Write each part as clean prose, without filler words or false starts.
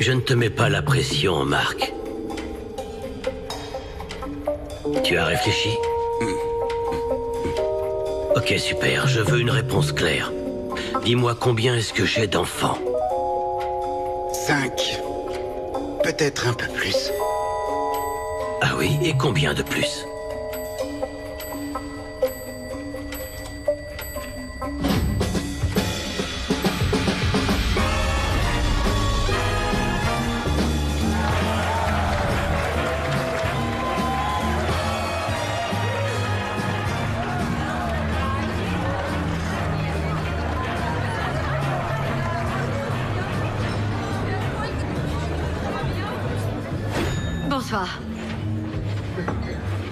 Je ne te mets pas la pression, Marc. Tu as réfléchi? Ok, super. Je veux une réponse claire. Dis-moi combien est-ce que j'ai d'enfants? 5. Peut-être un peu plus. Ah oui, et combien de plus? Bonsoir.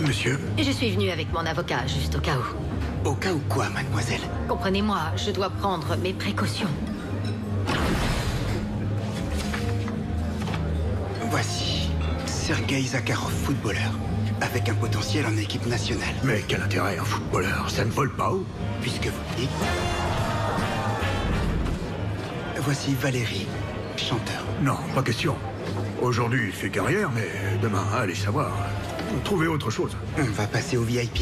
Monsieur, Je suis venue avec mon avocat, juste au cas où. au cas où quoi, mademoiselle? Comprenez-moi, je dois prendre mes précautions. Voici Sergei Zakharov, footballeur, avec un potentiel en équipe nationale. Mais quel intérêt un footballeur? Ça ne vole pas, ou? Puisque vous le dites. Voici Valérie, chanteur. Non, pas question. Aujourd'hui, il fait carrière, mais demain, allez savoir. Trouvez autre chose. On va passer au VIP.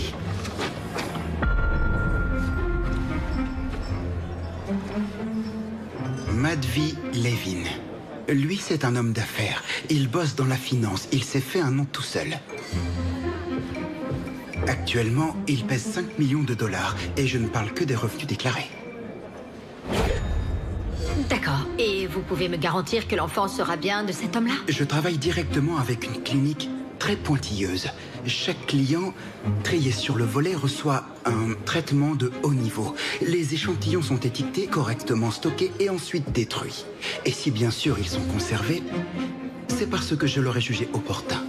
Madvi Levin. Lui, c'est un homme d'affaires. Il bosse dans la finance. Il s'est fait un nom tout seul. Actuellement, il pèse 5 millions de dollars. Et je ne parle que des revenus déclarés. D'accord. Et vous pouvez me garantir que l'enfant sera bien de cet homme-là? Je travaille directement avec une clinique très pointilleuse. Chaque client, trié sur le volet, reçoit un traitement de haut niveau. Les échantillons sont étiquetés, correctement stockés et ensuite détruits. Et si bien sûr ils sont conservés, c'est parce que je l'aurais jugé opportun.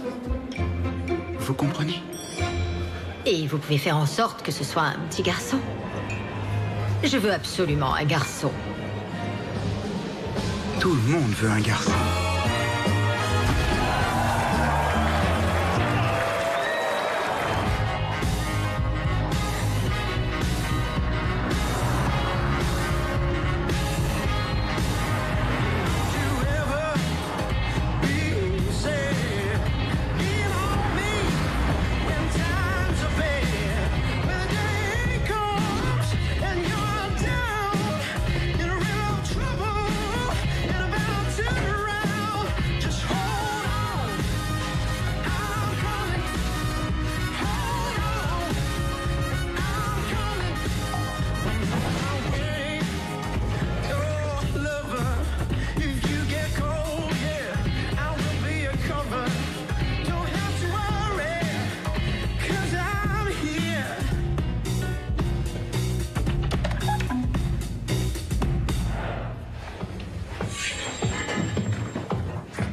Vous comprenez? Et vous pouvez faire en sorte que ce soit un petit garçon? Je veux absolument un garçon. Tout le monde veut un garçon.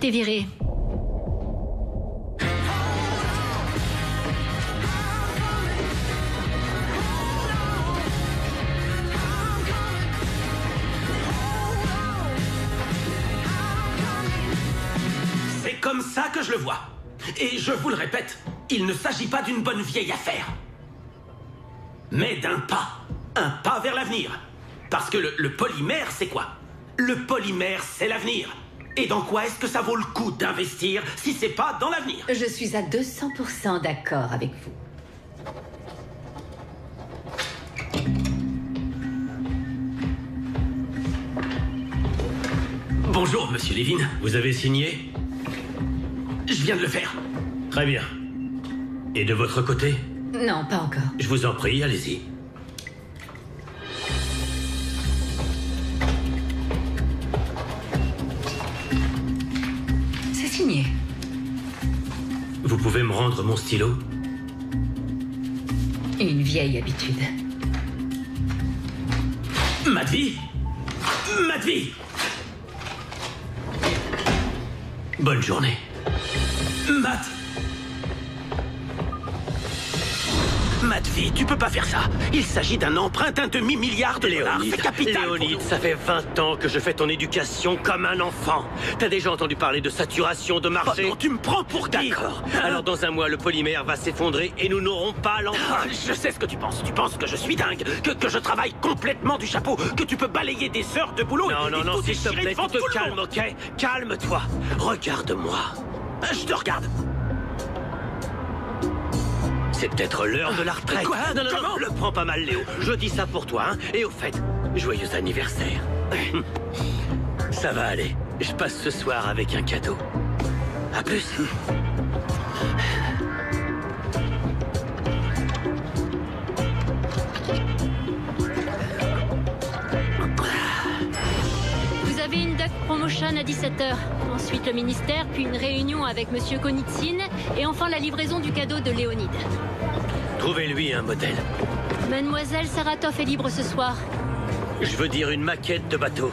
T'es viré. C'est comme ça que je le vois. Et je vous le répète, il ne s'agit pas d'une bonne vieille affaire. Mais d'un pas. Un pas vers l'avenir. Parce que le polymère, c'est quoi? Le polymère, c'est l'avenir. Et dans quoi est-ce que ça vaut le coup d'investir si c'est pas dans l'avenir? Je suis à 200% d'accord avec vous. Bonjour, monsieur Levin. Vous avez signé? Je viens de le faire. Très bien. Et de votre côté? Non, pas encore. Je vous en prie, allez-y. C'est signé. Vous pouvez me rendre mon stylo? Une vieille habitude. Madvi? Madvi! Bonne journée. Matt! Madvi, tu peux pas faire ça. Il s'agit d'un emprunt d'un demi-milliard de dollars. C'est capital. Léonide, ça fait 20 ans que je fais ton éducation comme un enfant. T'as déjà entendu parler de saturation de marché? Oh non, tu me prends pour qui? D'accord. Alors dans un mois, le polymère va s'effondrer et nous n'aurons pas l'emprunt. Je sais ce que tu penses. Tu penses que je suis dingue, que je travaille complètement du chapeau, que tu peux balayer des heures de boulot. Non, s'il te plaît, tu te calmes, ok? Calme-toi. Regarde-moi. Je te regarde. C'est peut-être l'heure de la retraite. Quoi? Non, Comment? le prends pas mal, Léo. Je dis ça pour toi, hein. Et au fait, joyeux anniversaire. Ça va aller. Je passe ce soir avec un cadeau. À plus. Vous avez une duck promotion à 17h. Ensuite le ministère, puis une réunion avec Monsieur Konitsin, et enfin la livraison du cadeau de Léonide. Trouvez-lui un modèle. Mademoiselle Saratov est libre ce soir. Je veux dire une maquette de bateau.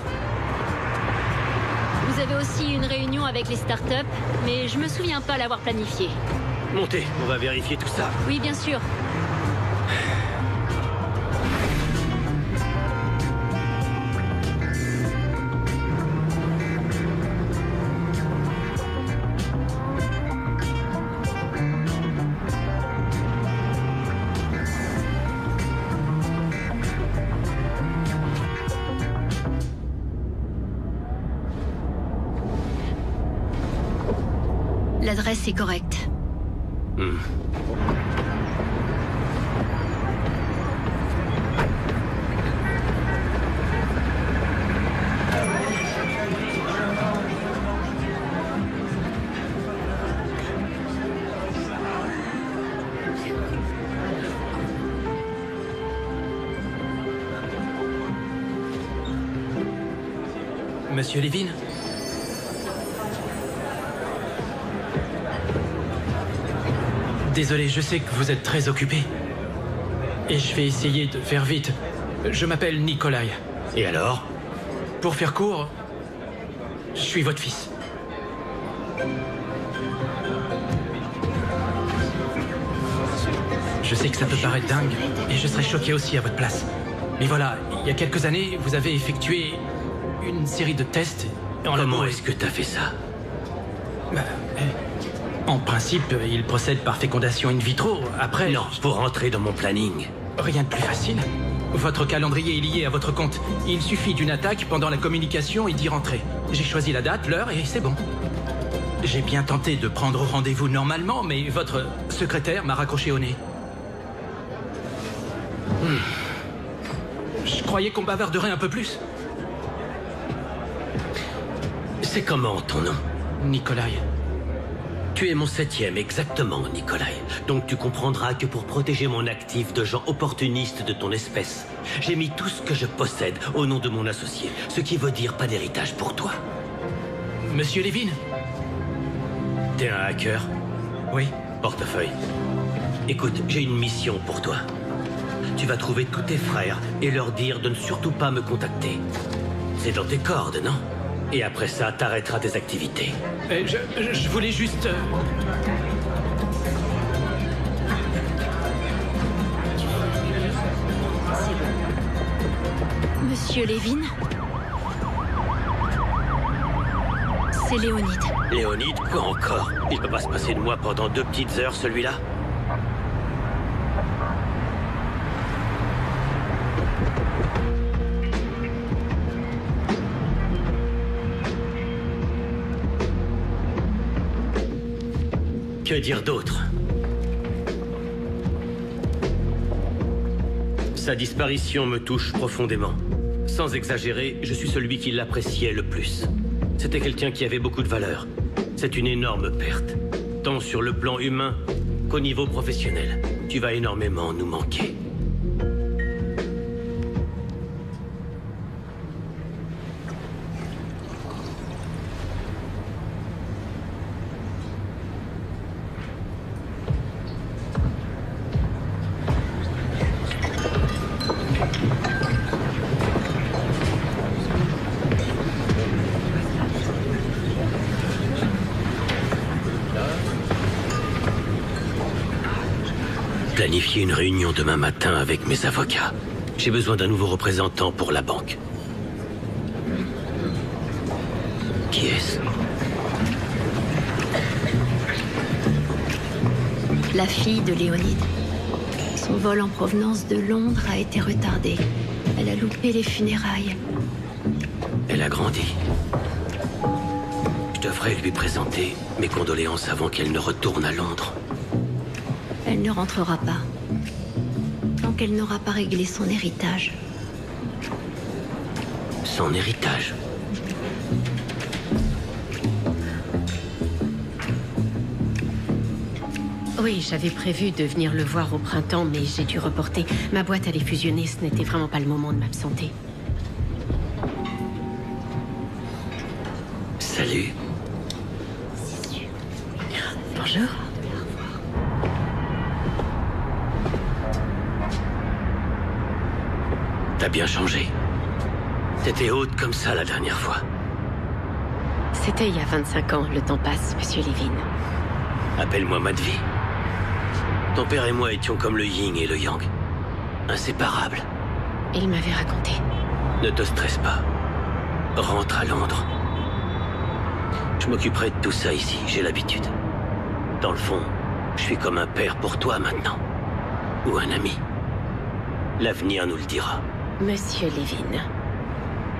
Vous avez aussi une réunion avec les startups, mais je me souviens pas l'avoir planifiée. Montez, on va vérifier tout ça. Oui, bien sûr. L'adresse est correcte. Monsieur Levin? Désolé, je sais que vous êtes très occupé. Et je vais essayer de faire vite. Je m'appelle Nikolai. Et alors? Pour faire court, je suis votre fils. Je sais que ça peut paraître dingue, et je serais choqué aussi à votre place. Mais voilà, il y a quelques années, vous avez effectué une série de tests. Comment est-ce que t'as fait ça? En principe, il procède par fécondation in vitro. Après... Non, pour rentrer dans mon planning. Rien de plus facile. Votre calendrier est lié à votre compte. Il suffit d'une attaque pendant la communication et d'y rentrer. J'ai choisi la date, l'heure et c'est bon. J'ai bien tenté de prendre rendez-vous normalement, mais votre secrétaire m'a raccroché au nez. Je croyais qu'on bavarderait un peu plus. C'est comment ton nom? Nikolai. Tu es mon 7e, exactement, Nikolai. Donc tu comprendras que pour protéger mon actif de gens opportunistes de ton espèce, j'ai mis tout ce que je possède au nom de mon associé, ce qui veut dire pas d'héritage pour toi. Monsieur Levin? T'es un hacker? Oui. Portefeuille. Écoute, j'ai une mission pour toi. Tu vas trouver tous tes frères et leur dire de ne surtout pas me contacter. C'est dans tes cordes, non? Et après ça, t'arrêteras tes activités. Je voulais juste... Monsieur Levin? C'est Léonide. Léonide, quoi encore? Il peut pas se passer de moi pendant 2 petites heures, celui-là? Que dire d'autre? Sa disparition me touche profondément. Sans exagérer, je suis celui qui l'appréciait le plus. C'était quelqu'un qui avait beaucoup de valeur. C'est une énorme perte, tant sur le plan humain qu'au niveau professionnel. Tu vas énormément nous manquer. planifié une réunion demain matin avec mes avocats. J'ai besoin d'un nouveau représentant pour la banque. Qui est-ce? La fille de Léonide. Son vol en provenance de Londres a été retardé. Elle a loupé les funérailles. Elle a grandi. Je devrais lui présenter mes condoléances avant qu'elle ne retourne à Londres. Elle ne rentrera pas. Tant qu'elle n'aura pas réglé son héritage. Son héritage. Oui, j'avais prévu de venir le voir au printemps, mais j'ai dû reporter. Ma boîte allait fusionner, ce n'était vraiment pas le moment de m'absenter. Salut. Bonjour. T'as bien changé. T'étais haute comme ça la dernière fois. C'était il y a 25 ans, le temps passe, monsieur Levin. Appelle-moi Madvi. Ton père et moi étions comme le yin et le yang. Inséparables. Il m'avait raconté. Ne te stresse pas. Rentre à Londres. Je m'occuperai de tout ça ici, j'ai l'habitude. Dans le fond, je suis comme un père pour toi maintenant. Ou un ami. L'avenir nous le dira. Monsieur Levin,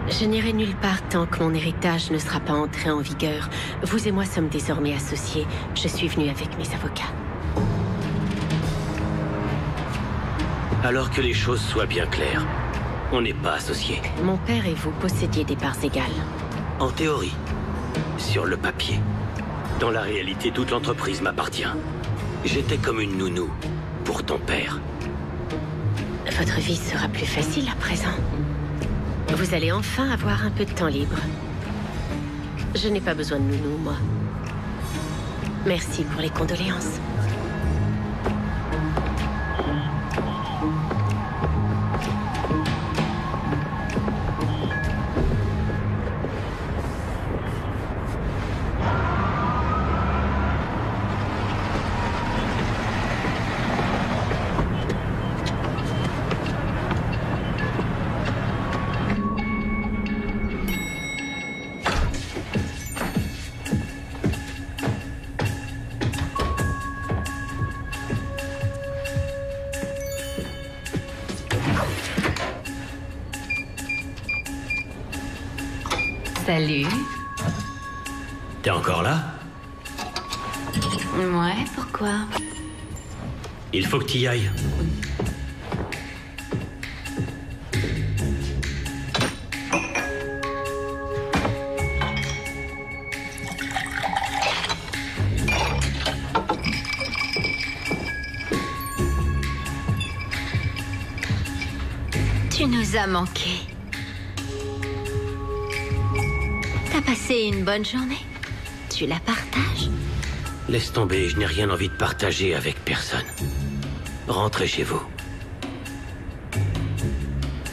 je n'irai nulle part tant que mon héritage ne sera pas entré en vigueur. Vous et moi sommes désormais associés. Je suis venu avec mes avocats. Alors que les choses soient bien claires, on n'est pas associés. Mon père et vous possédiez des parts égales. En théorie. Sur le papier. Dans la réalité, toute l'entreprise m'appartient. J'étais comme une nounou pour ton père. Votre vie sera plus facile à présent. Vous allez enfin avoir un peu de temps libre. Je n'ai pas besoin de nounou, moi. Merci pour les condoléances. Salut. T'es encore là? Ouais, pourquoi? Il faut que t'y ailles. Tu nous as manqué. T'as passé une bonne journée? Tu la partages? Laisse tomber, je n'ai rien envie de partager avec personne. Rentrez chez vous.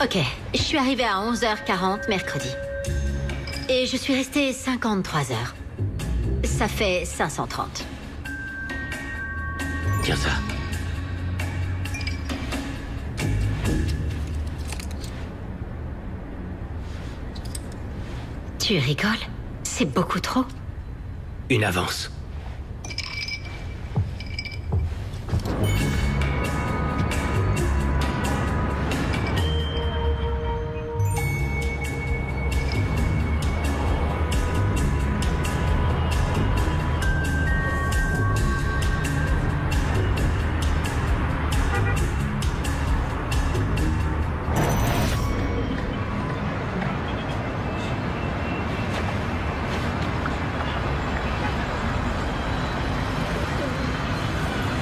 Ok, je suis arrivée à 11h40 mercredi. Et je suis restée 53 heures. Ça fait 530. Tiens ça. Tu rigoles? C'est beaucoup trop. Une avance.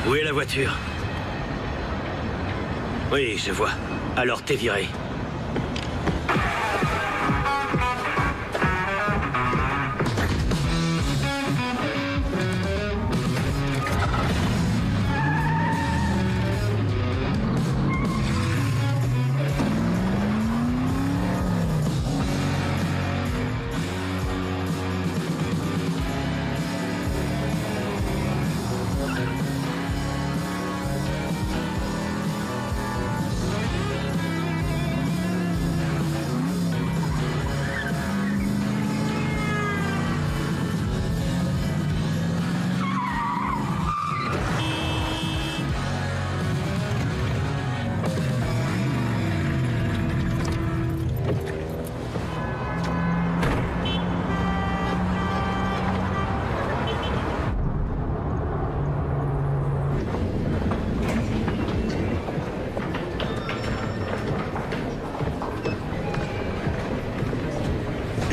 Où est la voiture? Oui, je vois. Alors t'es viré.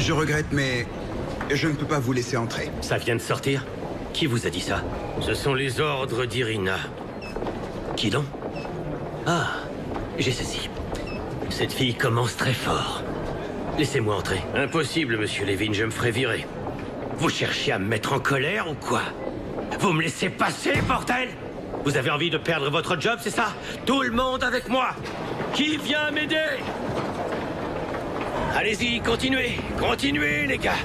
Je regrette, mais je ne peux pas vous laisser entrer. Ça vient de sortir? Qui vous a dit ça? Ce sont les ordres d'Irina. Qui donc? Ah, j'ai ceci. Cette fille commence très fort. Laissez-moi entrer. Impossible, monsieur Levin, je me ferai virer. Vous cherchez à me mettre en colère ou quoi? Vous me laissez passer, bordel? Vous avez envie de perdre votre job, c'est ça? Tout le monde avec moi! Qui vient m'aider? Allez-y, continuez. Continuez, les gars.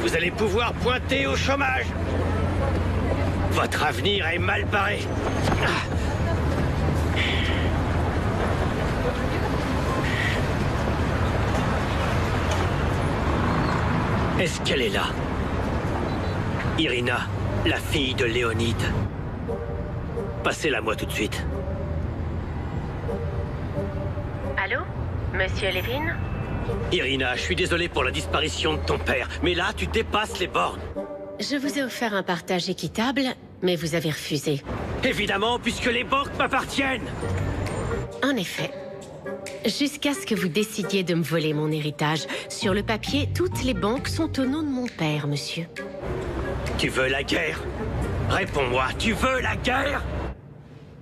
Vous allez pouvoir pointer au chômage. Votre avenir est mal barré. Est-ce qu'elle est là? Irina, la fille de Léonide. Passez-la-moi tout de suite. Allô? Monsieur Levin? Irina, je suis désolé pour la disparition de ton père, mais là, tu dépasses les bornes. Je vous ai offert un partage équitable, mais vous avez refusé. Évidemment, puisque les banques m'appartiennent. En effet. Jusqu'à ce que vous décidiez de me voler mon héritage. Sur le papier, toutes les banques sont au nom de mon père, monsieur. Tu veux la guerre? Réponds-moi, tu veux la guerre?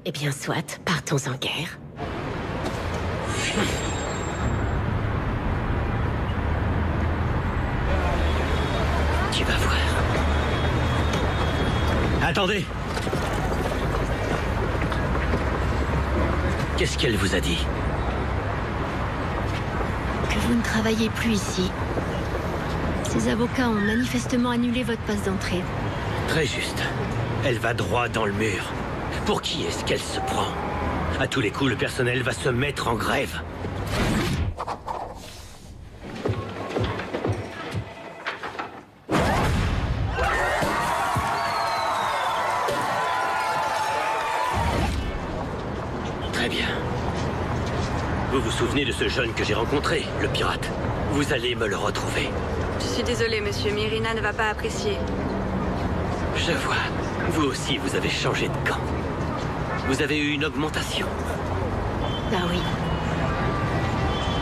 Eh bien, soit, partons en guerre. Tu vas voir. Attendez. Qu'est-ce qu'elle vous a dit? Que vous ne travaillez plus ici. Ces avocats ont manifestement annulé votre passe d'entrée. Très juste. Elle va droit dans le mur. Pour qui est-ce qu'elle se prend? À tous les coups, le personnel va se mettre en grève. Très bien. Vous vous souvenez de ce jeune que j'ai rencontré, le pirate? Vous allez me le retrouver. Je suis désolée, monsieur, mais Irina ne va pas apprécier. Je vois. Vous aussi, vous avez changé de camp. Vous avez eu une augmentation. Ah oui.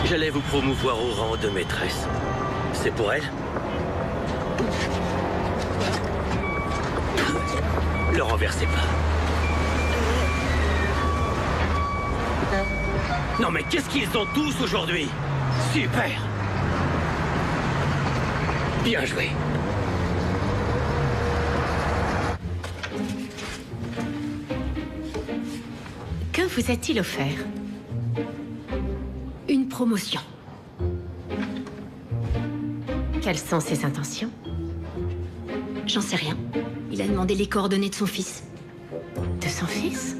J'allais vous promouvoir au rang de maîtresse. C'est pour elle? Le renversez pas. Non mais qu'est-ce qu'ils ont tous aujourd'hui? Super! Bien joué. Que vous a-t-il offert? Une promotion. Quelles sont ses intentions? J'en sais rien. Il a demandé les coordonnées de son fils. De son fils?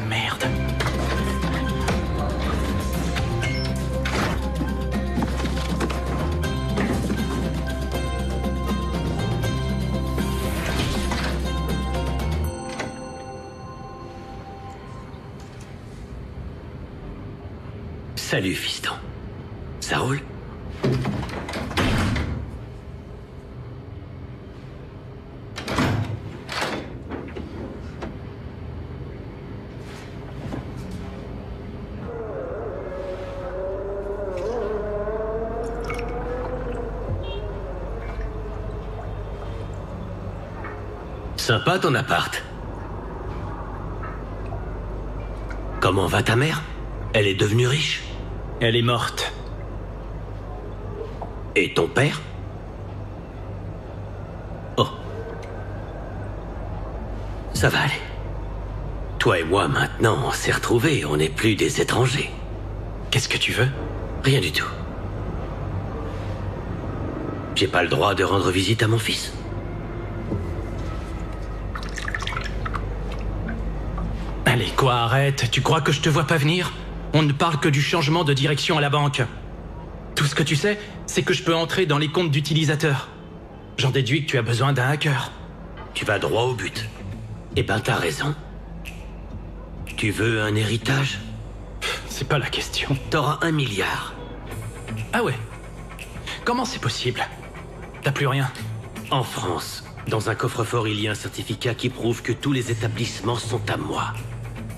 Merde. Salut, fiston. Ça roule? Sympa ton appart. Comment va ta mère? Elle est devenue riche? Elle est morte. Et ton père? Oh. Ça va aller. Toi et moi, maintenant, on s'est retrouvés. On n'est plus des étrangers. Qu'est-ce que tu veux? Rien du tout. J'ai pas le droit de rendre visite à mon fils. Allez, quoi, arrête. Tu crois que je te vois pas venir? On ne parle que du changement de direction à la banque. Tout ce que tu sais, c'est que je peux entrer dans les comptes d'utilisateurs. J'en déduis que tu as besoin d'un hacker. Tu vas droit au but. Eh ben, t'as raison. Tu veux un héritage? C'est pas la question. T'auras 1 milliard. Ah ouais? Comment c'est possible? T'as plus rien? En France, dans un coffre-fort, il y a un certificat qui prouve que tous les établissements sont à moi.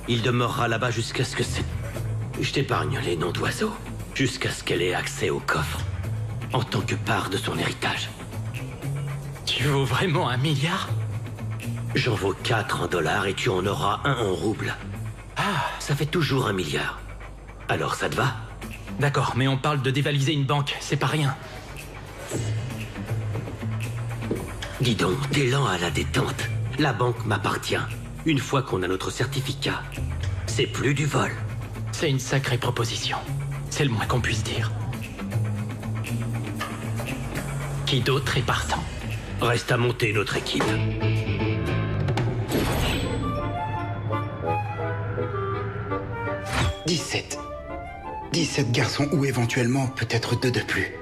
Il demeurera là-bas jusqu'à ce que c'est... Je t'épargne les noms d'oiseaux. Jusqu'à ce qu'elle ait accès au coffre. En tant que part de son héritage. Tu vaux vraiment 1 milliard? J'en vaux 4 en dollars et tu en auras 1 en roubles. Ah, ça fait toujours 1 milliard. Alors ça te va? D'accord, mais on parle de dévaliser une banque, c'est pas rien. Dis donc, t'es lent à la détente. La banque m'appartient. Une fois qu'on a notre certificat, c'est plus du vol. C'est une sacrée proposition. C'est le moins qu'on puisse dire. Qui d'autre est partant? Reste à monter notre équipe. « 17 garçons ou éventuellement peut-être 2 de plus.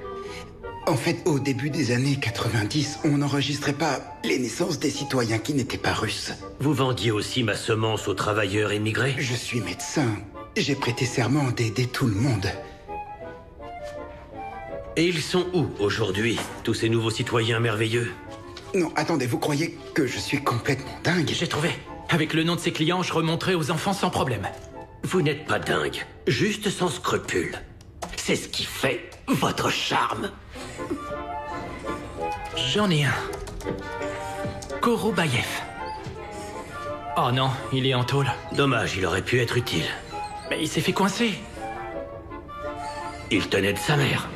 En fait, au début des années 90, on n'enregistrait pas les naissances des citoyens qui n'étaient pas russes. Vous vendiez aussi ma semence aux travailleurs émigrés? Je suis médecin. J'ai prêté serment d'aider tout le monde. Et ils sont où aujourd'hui, tous ces nouveaux citoyens merveilleux? Non, attendez, vous croyez que je suis complètement dingue? J'ai trouvé. Avec le nom de ses clients, je remonterai aux enfants sans problème. Vous n'êtes pas dingue, juste sans scrupules. C'est ce qui fait votre charme. J'en ai un. Korobayev. Oh non, il est en tôle. Dommage, il aurait pu être utile. Mais il s'est fait coincer. Il tenait de sa mère.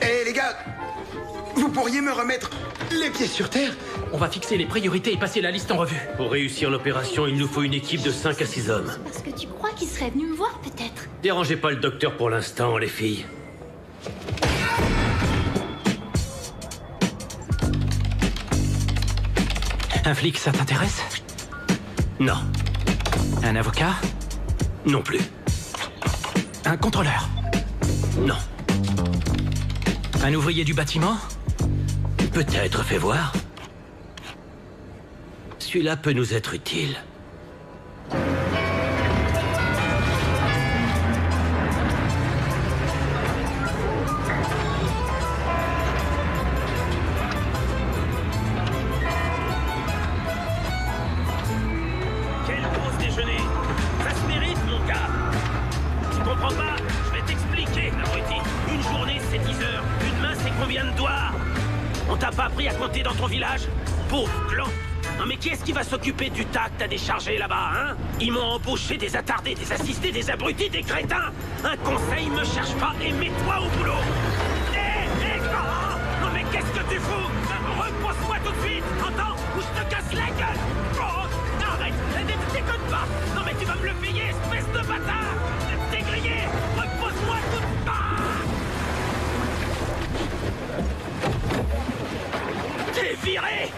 Hé les gars, vous pourriez me remettre les pieds sur terre? On va fixer les priorités et passer la liste en revue. Pour réussir l'opération, il nous faut une équipe de 5 à 6 hommes. Parce que tu crois qu'il serait venu me voir, peut-être? Dérangez pas le docteur pour l'instant, les filles. Un flic, ça t'intéresse? Non. Un avocat? Non plus. Un contrôleur? Non. Un ouvrier du bâtiment? Peut-être, fais voir. Celui-là peut nous être utile. Quelle pause déjeuner? Ça se mérite, mon gars. Tu comprends pas? Je vais t'expliquer, abruti. Une journée, c'est 10 heures. Une main, c'est combien de doigts? On t'a pas appris à compter dans ton village? Pauvre clan. Non mais qui est-ce qui va s'occuper du tas que t'as déchargé là-bas, hein? Ils m'ont embauché des attardés, des assistés, des abrutis, des crétins. Un conseil, me cherche pas et mets-toi au boulot. Non mais qu'est-ce que tu fous? Repose-moi tout de suite, entends? Ou je te casse la gueule. Oh, arrête, ne déconne pas. Non mais tu vas me le payer, espèce de bâtard. T'es grillé. Repose-moi tout de suite. T'es viré.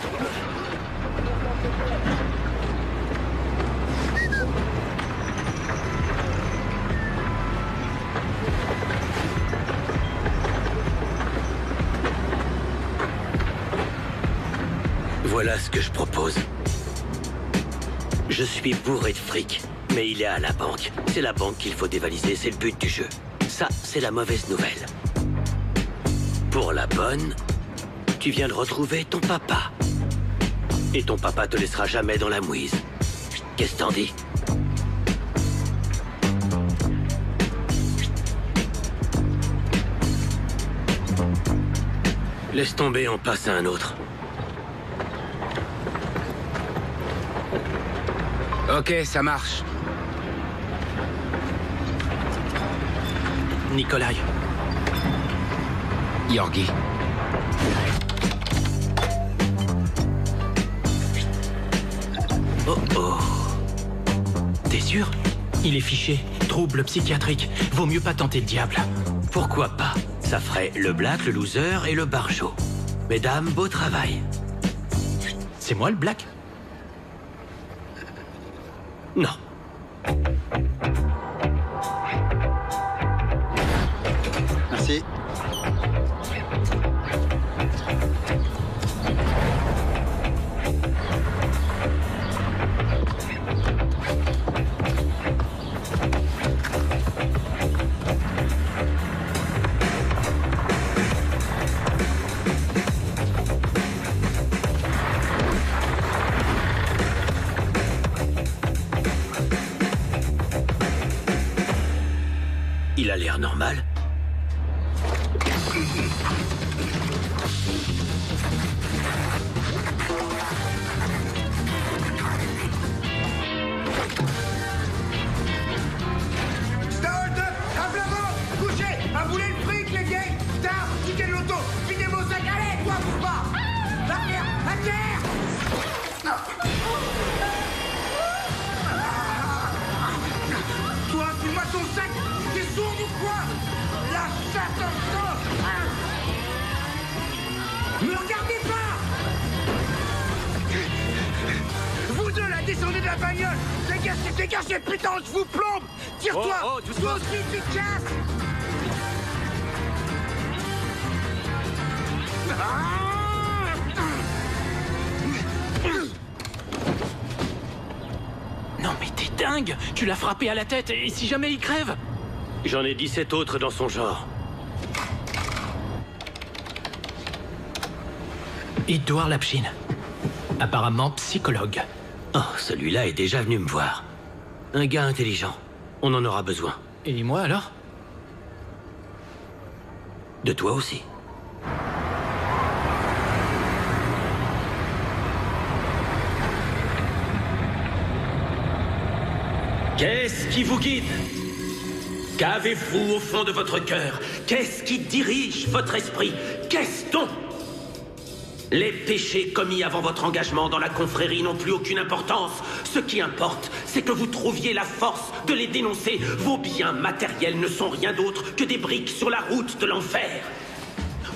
Voilà ce que je propose. Je suis bourré de fric, mais il est à la banque. C'est la banque qu'il faut dévaliser, c'est le but du jeu. Ça, c'est la mauvaise nouvelle. Pour la bonne, tu viens de retrouver ton papa. Et ton papa te laissera jamais dans la mouise. Qu'est-ce que t'en dis? Laisse tomber, on passe à un autre. Ok, ça marche. Nikolai. Yorgi. Oh oh. T'es sûr? Il est fiché. Trouble psychiatrique. Vaut mieux pas tenter le diable. Pourquoi pas? Ça ferait le Black, le Loser et le Barjo. Mesdames, beau travail. C'est moi le Black? Non. Merci. Il a l'air normal. Stand up, à plat ventre, couchez, à bouler le fric, les vieilles. Tard, ticket de l'auto, videz vos sacs, allez, toi, bouge pas. La terre, à terre. Toi, file-moi ton sac, t'es sourd ou quoi? La chatte en sang. Me regardez pas. Vous deux, là, descendez de la bagnole. Dégagez, putain, je vous plombe. Tire-toi. Oh, doucement. Toi aussi, tu te casses. Non mais t'es dingue! Tu l'as frappé à la tête, et si jamais il crève? J'en ai 17 autres dans son genre. Edouard Lapchine. Apparemment psychologue. Oh, celui-là est déjà venu me voir. Un gars intelligent. On en aura besoin. Et moi alors? De toi aussi. Qu'est-ce qui vous guide? Qu'avez-vous au fond de votre cœur? Qu'est-ce qui dirige votre esprit? Qu'est-ce donc? Les péchés commis avant votre engagement dans la confrérie n'ont plus aucune importance. Ce qui importe, c'est que vous trouviez la force de les dénoncer. Vos biens matériels ne sont rien d'autre que des briques sur la route de l'enfer.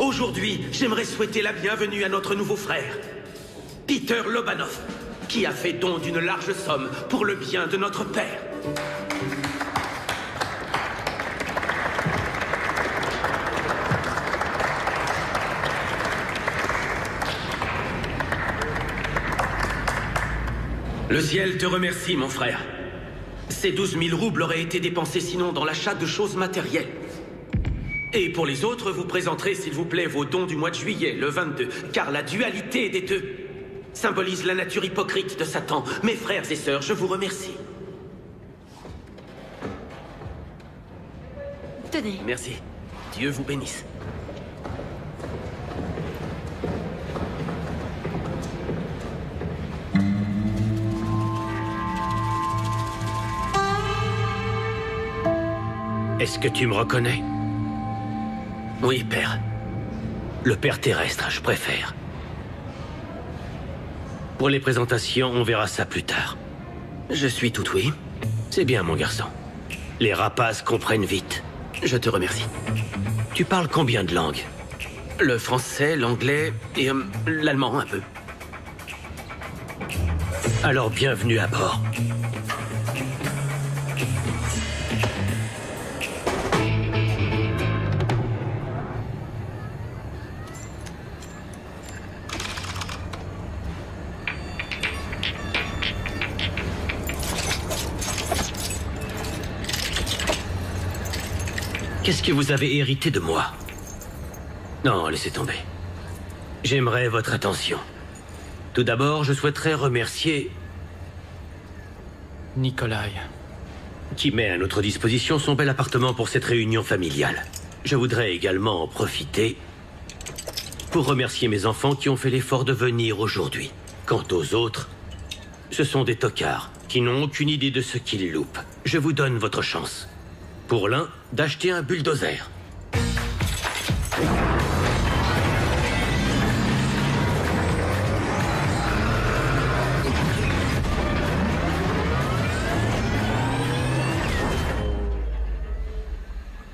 Aujourd'hui, j'aimerais souhaiter la bienvenue à notre nouveau frère, Peter Lobanov, qui a fait don d'une large somme pour le bien de notre père. Le ciel te remercie, mon frère. Ces 12 000 roubles auraient été dépensés sinon dans l'achat de choses matérielles. Et pour les autres, vous présenterez, s'il vous plaît, vos dons du mois de juillet, le 22, car la dualité des deux symbolise la nature hypocrite de Satan. Mes frères et sœurs, je vous remercie. Tenez. Merci. Dieu vous bénisse. Est-ce que tu me reconnais? Oui, père. Le père terrestre, je préfère. Pour les présentations, on verra ça plus tard. Je suis tout oui. C'est bien, mon garçon. Les rapaces comprennent vite. Je te remercie. Tu parles combien de langues? Le français, l'anglais et l'allemand un peu. Alors bienvenue à bord. Qu'est-ce que vous avez hérité de moi? Non, laissez tomber. J'aimerais votre attention. Tout d'abord, je souhaiterais remercier Nikolai. qui met à notre disposition son bel appartement pour cette réunion familiale. Je voudrais également en profiter pour remercier mes enfants qui ont fait l'effort de venir aujourd'hui. Quant aux autres, ce sont des tocards qui n'ont aucune idée de ce qu'ils loupent. Je vous donne votre chance. Pour l'un, d'acheter un bulldozer.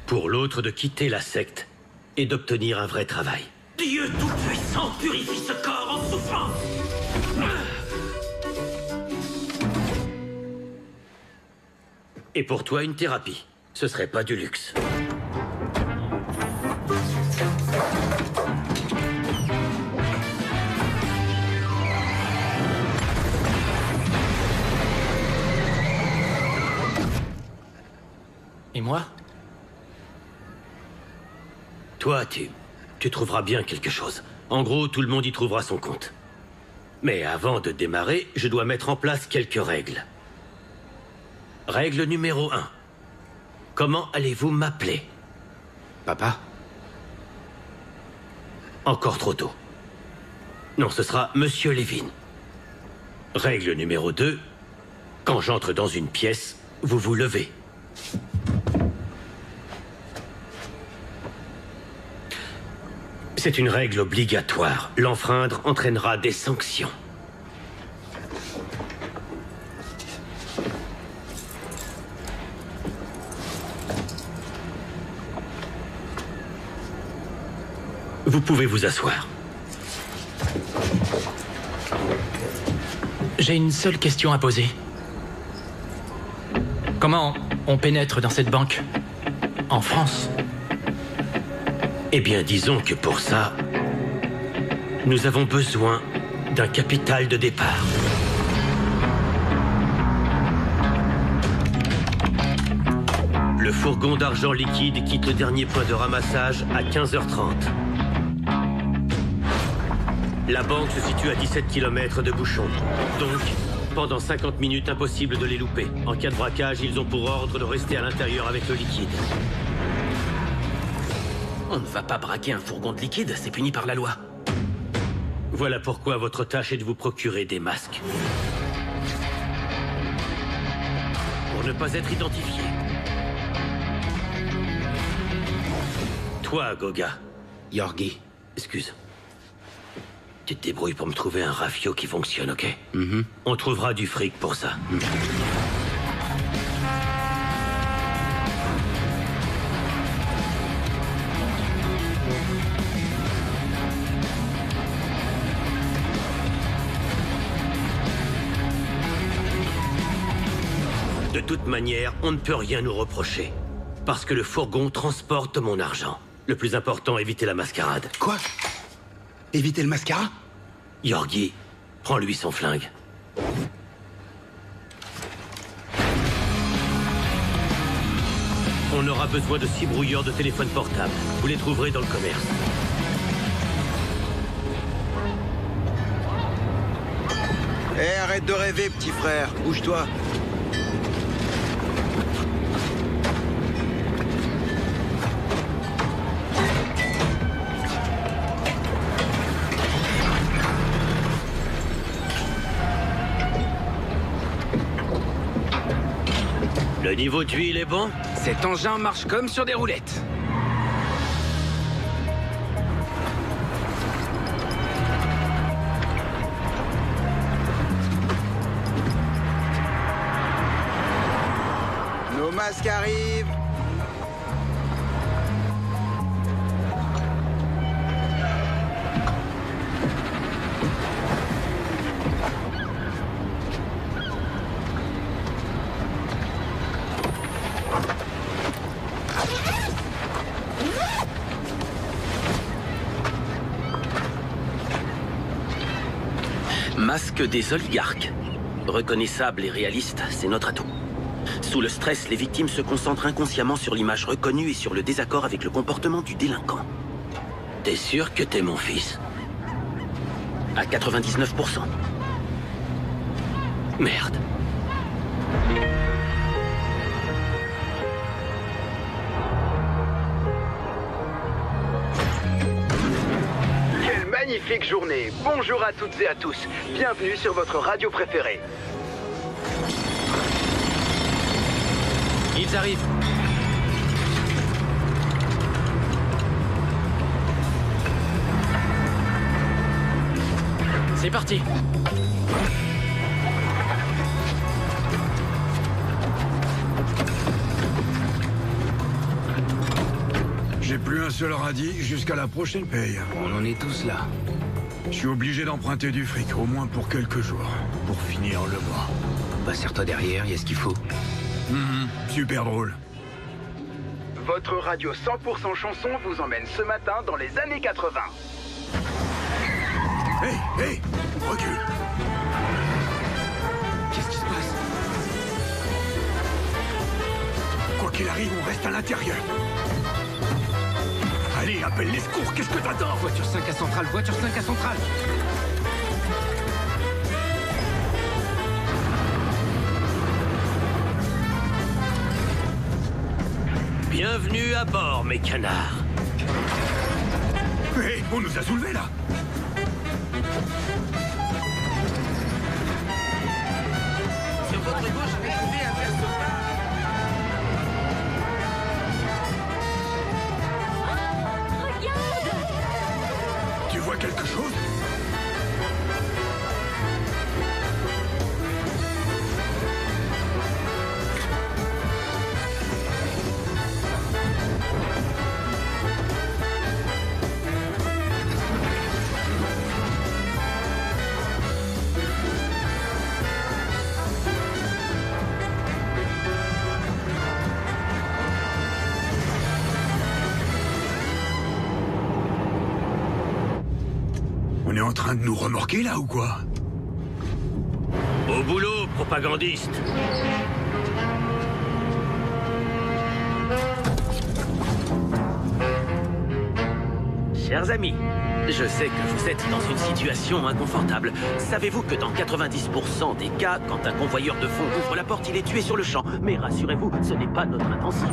Pour l'autre, de quitter la secte et d'obtenir un vrai travail. Dieu Tout-Puissant purifie ce corps en souffrance. Et pour toi, une thérapie. Ce serait pas du luxe. Et moi? Toi, tu trouveras bien quelque chose. En gros, tout le monde y trouvera son compte. Mais avant de démarrer, je dois mettre en place quelques règles. Règle numéro 1. Comment allez-vous m'appeler? Papa? Encore trop tôt. Non, ce sera Monsieur Levin. Règle numéro 2. Quand j'entre dans une pièce, vous vous levez. C'est une règle obligatoire. L'enfreindre entraînera des sanctions. Vous pouvez vous asseoir. J'ai une seule question à poser. Comment on pénètre dans cette banque en France? Eh bien, disons que pour ça, nous avons besoin d'un capital de départ. Le fourgon d'argent liquide quitte le dernier point de ramassage à 15h30. La banque se situe à 17 km de bouchon. Donc, pendant 50 minutes, impossible de les louper. En cas de braquage, ils ont pour ordre de rester à l'intérieur avec le liquide. On ne va pas braquer un fourgon de liquide, c'est puni par la loi. Voilà pourquoi votre tâche est de vous procurer des masques. Pour ne pas être identifié. Toi, Goga. Yorgi. Excuse. Tu te débrouilles pour me trouver un rafio qui fonctionne, ok? Mhm. On trouvera du fric pour ça. De toute manière, on ne peut rien nous reprocher. Parce que le fourgon transporte mon argent. Le plus important, éviter la mascarade. Quoi? Éviter le mascara? Yorgi, prends-lui son flingue. On aura besoin de 6 brouilleurs de téléphone portable. Vous les trouverez dans le commerce. Hé, arrête de rêver, petit frère. Bouge-toi. Le niveau d'huile est bon? Cet engin marche comme sur des roulettes. Nos masques arrivent. Masque des oligarques. Reconnaissable et réaliste, c'est notre atout. Sous le stress, les victimes se concentrent inconsciemment sur l'image reconnue et sur le désaccord avec le comportement du délinquant. T'es sûr que t'es mon fils? À 99%. Merde. Quelle magnifique journée. Bonjour à toutes et à tous. Bienvenue sur votre radio préférée. Ils arrivent. C'est parti. J'ai plus un seul radis jusqu'à la prochaine paye. On en est tous là. Je suis obligé d'emprunter du fric, au moins pour quelques jours, pour finir le mois. Bah serre-toi derrière, y a ce qu'il faut. Super drôle. Votre radio 100% chanson vous emmène ce matin dans les années 80. Hey, recule. Qu'est-ce qui se passe? Quoi qu'il arrive, on reste à l'intérieur. Allez, appelle les secours, qu'est-ce que t'attends? Voiture 5 à centrale, voiture 5 à centrale. Bienvenue à bord, mes canards. Hé, on nous a soulevés, là. Sur votre gauche, retrouvez un perso. Tu vois quelque chose? On est en train de nous remorquer, là, ou quoi? Au boulot, propagandiste. Chers amis, je sais que vous êtes dans une situation inconfortable. Savez-vous que dans 90% des cas, quand un convoyeur de fonds ouvre la porte, il est tué sur le champ? Mais rassurez-vous, ce n'est pas notre intention.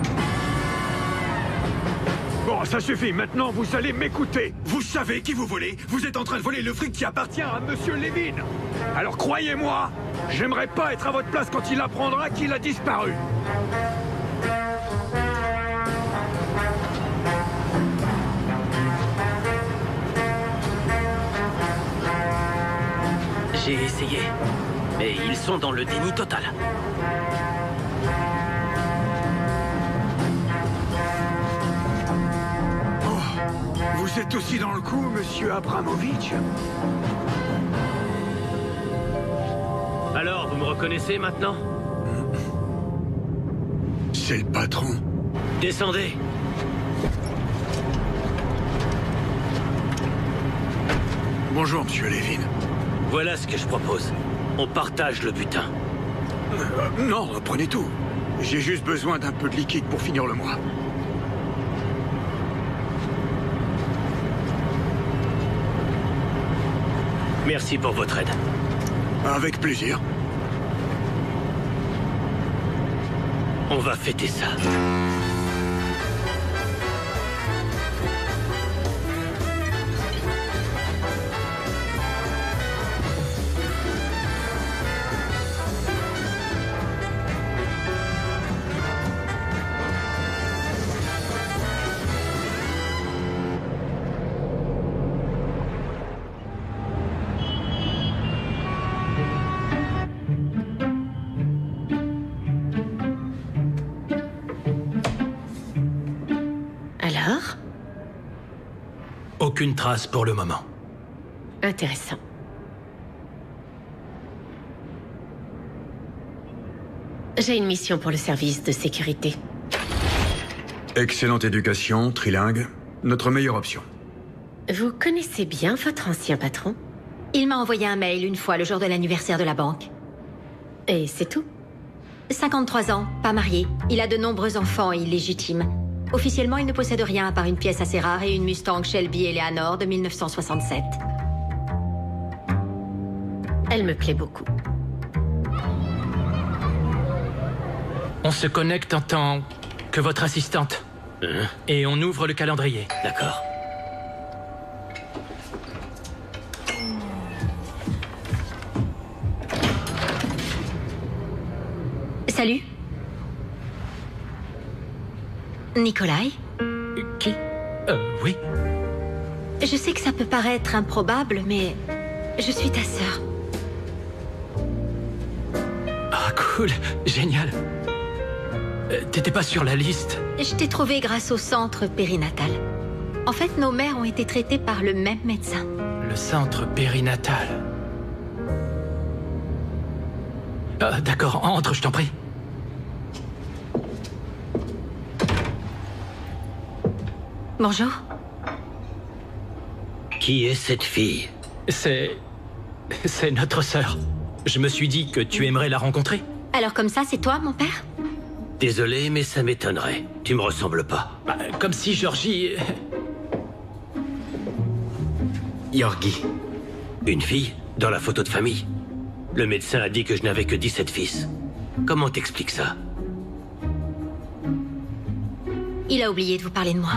Bon, ça suffit, maintenant vous allez m'écouter. Vous savez qui vous volez? Vous êtes en train de voler le fric qui appartient à Monsieur Levin. Alors croyez-moi, j'aimerais pas être à votre place quand il apprendra qu'il a disparu. J'ai essayé, mais ils sont dans le déni total. Vous êtes aussi dans le coup, Monsieur Abramovitch? Alors, vous me reconnaissez maintenant? C'est le patron. Descendez. Bonjour, Monsieur Levin. Voilà ce que je propose. On partage le butin. Non, prenez tout. J'ai juste besoin d'un peu de liquide pour finir le mois. Merci pour votre aide. Avec plaisir. On va fêter ça. Alors? Aucune trace pour le moment. Intéressant. J'ai une mission pour le service de sécurité. Excellente éducation, trilingue. Notre meilleure option. Vous connaissez bien votre ancien patron? Il m'a envoyé un mail une fois le jour de l'anniversaire de la banque. Et c'est tout? 53 ans, pas marié. Il a de nombreux enfants illégitimes. Officiellement, il ne possède rien à part une pièce assez rare et une Mustang Shelby Eleanor de 1967. Elle me plaît beaucoup. On se connecte en tant que votre assistante. Et on ouvre le calendrier. D'accord. Salut. Nikolai? Qui? Oui. Je sais que ça peut paraître improbable, mais je suis ta sœur. Ah, cool. Génial. T'étais pas sur la liste? Je t'ai trouvé grâce au centre périnatal. En fait, nos mères ont été traitées par le même médecin. Le centre périnatal. D'accord, entre, je t'en prie. Bonjour. Qui est cette fille? C'est notre sœur. Je me suis dit que tu aimerais la rencontrer. Alors comme ça, c'est toi, mon père? Désolé, mais ça m'étonnerait. Tu me ressembles pas. Comme si Georgie... Yorgi. Une fille? Dans la photo de famille? Le médecin a dit que je n'avais que 17 fils. Comment t'expliques ça? Il a oublié de vous parler de moi.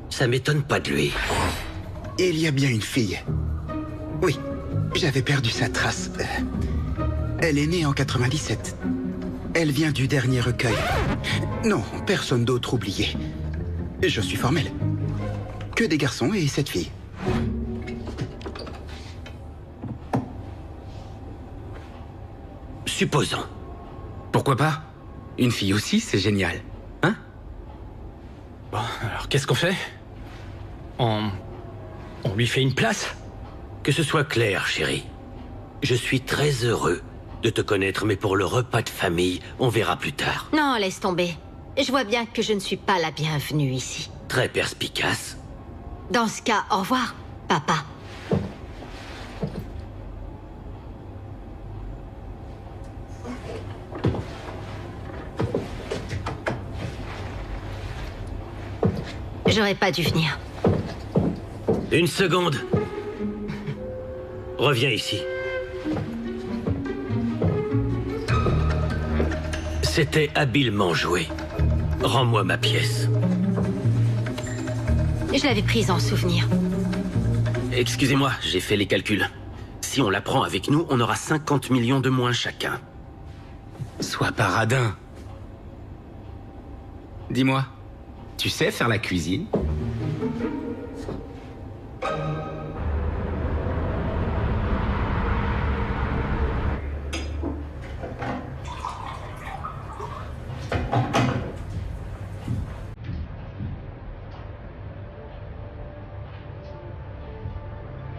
Ça m'étonne pas de lui. Il y a bien une fille. Oui, j'avais perdu sa trace. Elle est née en 97. Elle vient du dernier recueil. Non, personne d'autre oublié. Je suis formel. Que des garçons et cette fille. Supposons. Pourquoi pas? Une fille aussi, c'est génial. Hein? Bon, alors qu'est-ce qu'on fait? On lui fait une place? Que ce soit clair, chérie. Je suis très heureux de te connaître, mais pour le repas de famille, on verra plus tard. Non, laisse tomber. Je vois bien que je ne suis pas la bienvenue ici. Très perspicace. Dans ce cas, au revoir, papa. J'aurais pas dû venir. Une seconde. Reviens ici. C'était habilement joué. Rends-moi ma pièce. Je l'avais prise en souvenir. Excusez-moi, j'ai fait les calculs. Si on la prend avec nous, on aura 50 millions de moins chacun. Sois pas radin. Dis-moi, tu sais faire la cuisine?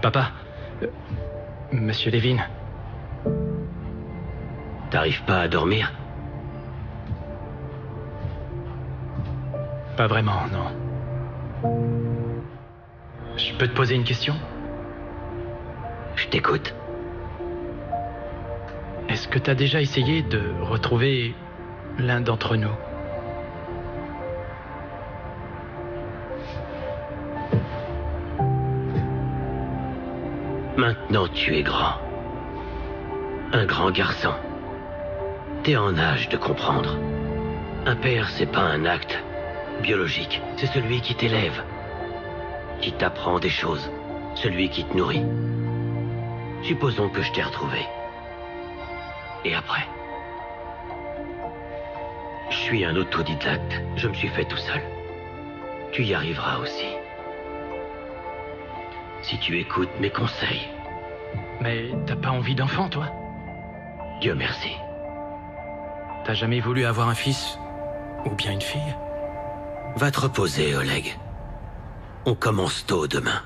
Papa, Monsieur Levin. T'arrives pas à dormir? Pas vraiment, non. Je peux te poser une question? Je t'écoute. Est-ce que t'as déjà essayé de retrouver l'un d'entre nous? Maintenant, tu es grand. Un grand garçon. T'es en âge de comprendre. Un père, c'est pas un acte biologique. C'est celui qui t'élève, qui t'apprend des choses, celui qui te nourrit. Supposons que je t'ai retrouvé. Et après? Je suis un autodidacte. Je me suis fait tout seul. Tu y arriveras aussi. Si tu écoutes mes conseils. Mais t'as pas envie d'enfant, toi? Dieu merci. T'as jamais voulu avoir un fils? Ou bien une fille? Va te reposer, Oleg. On commence tôt demain.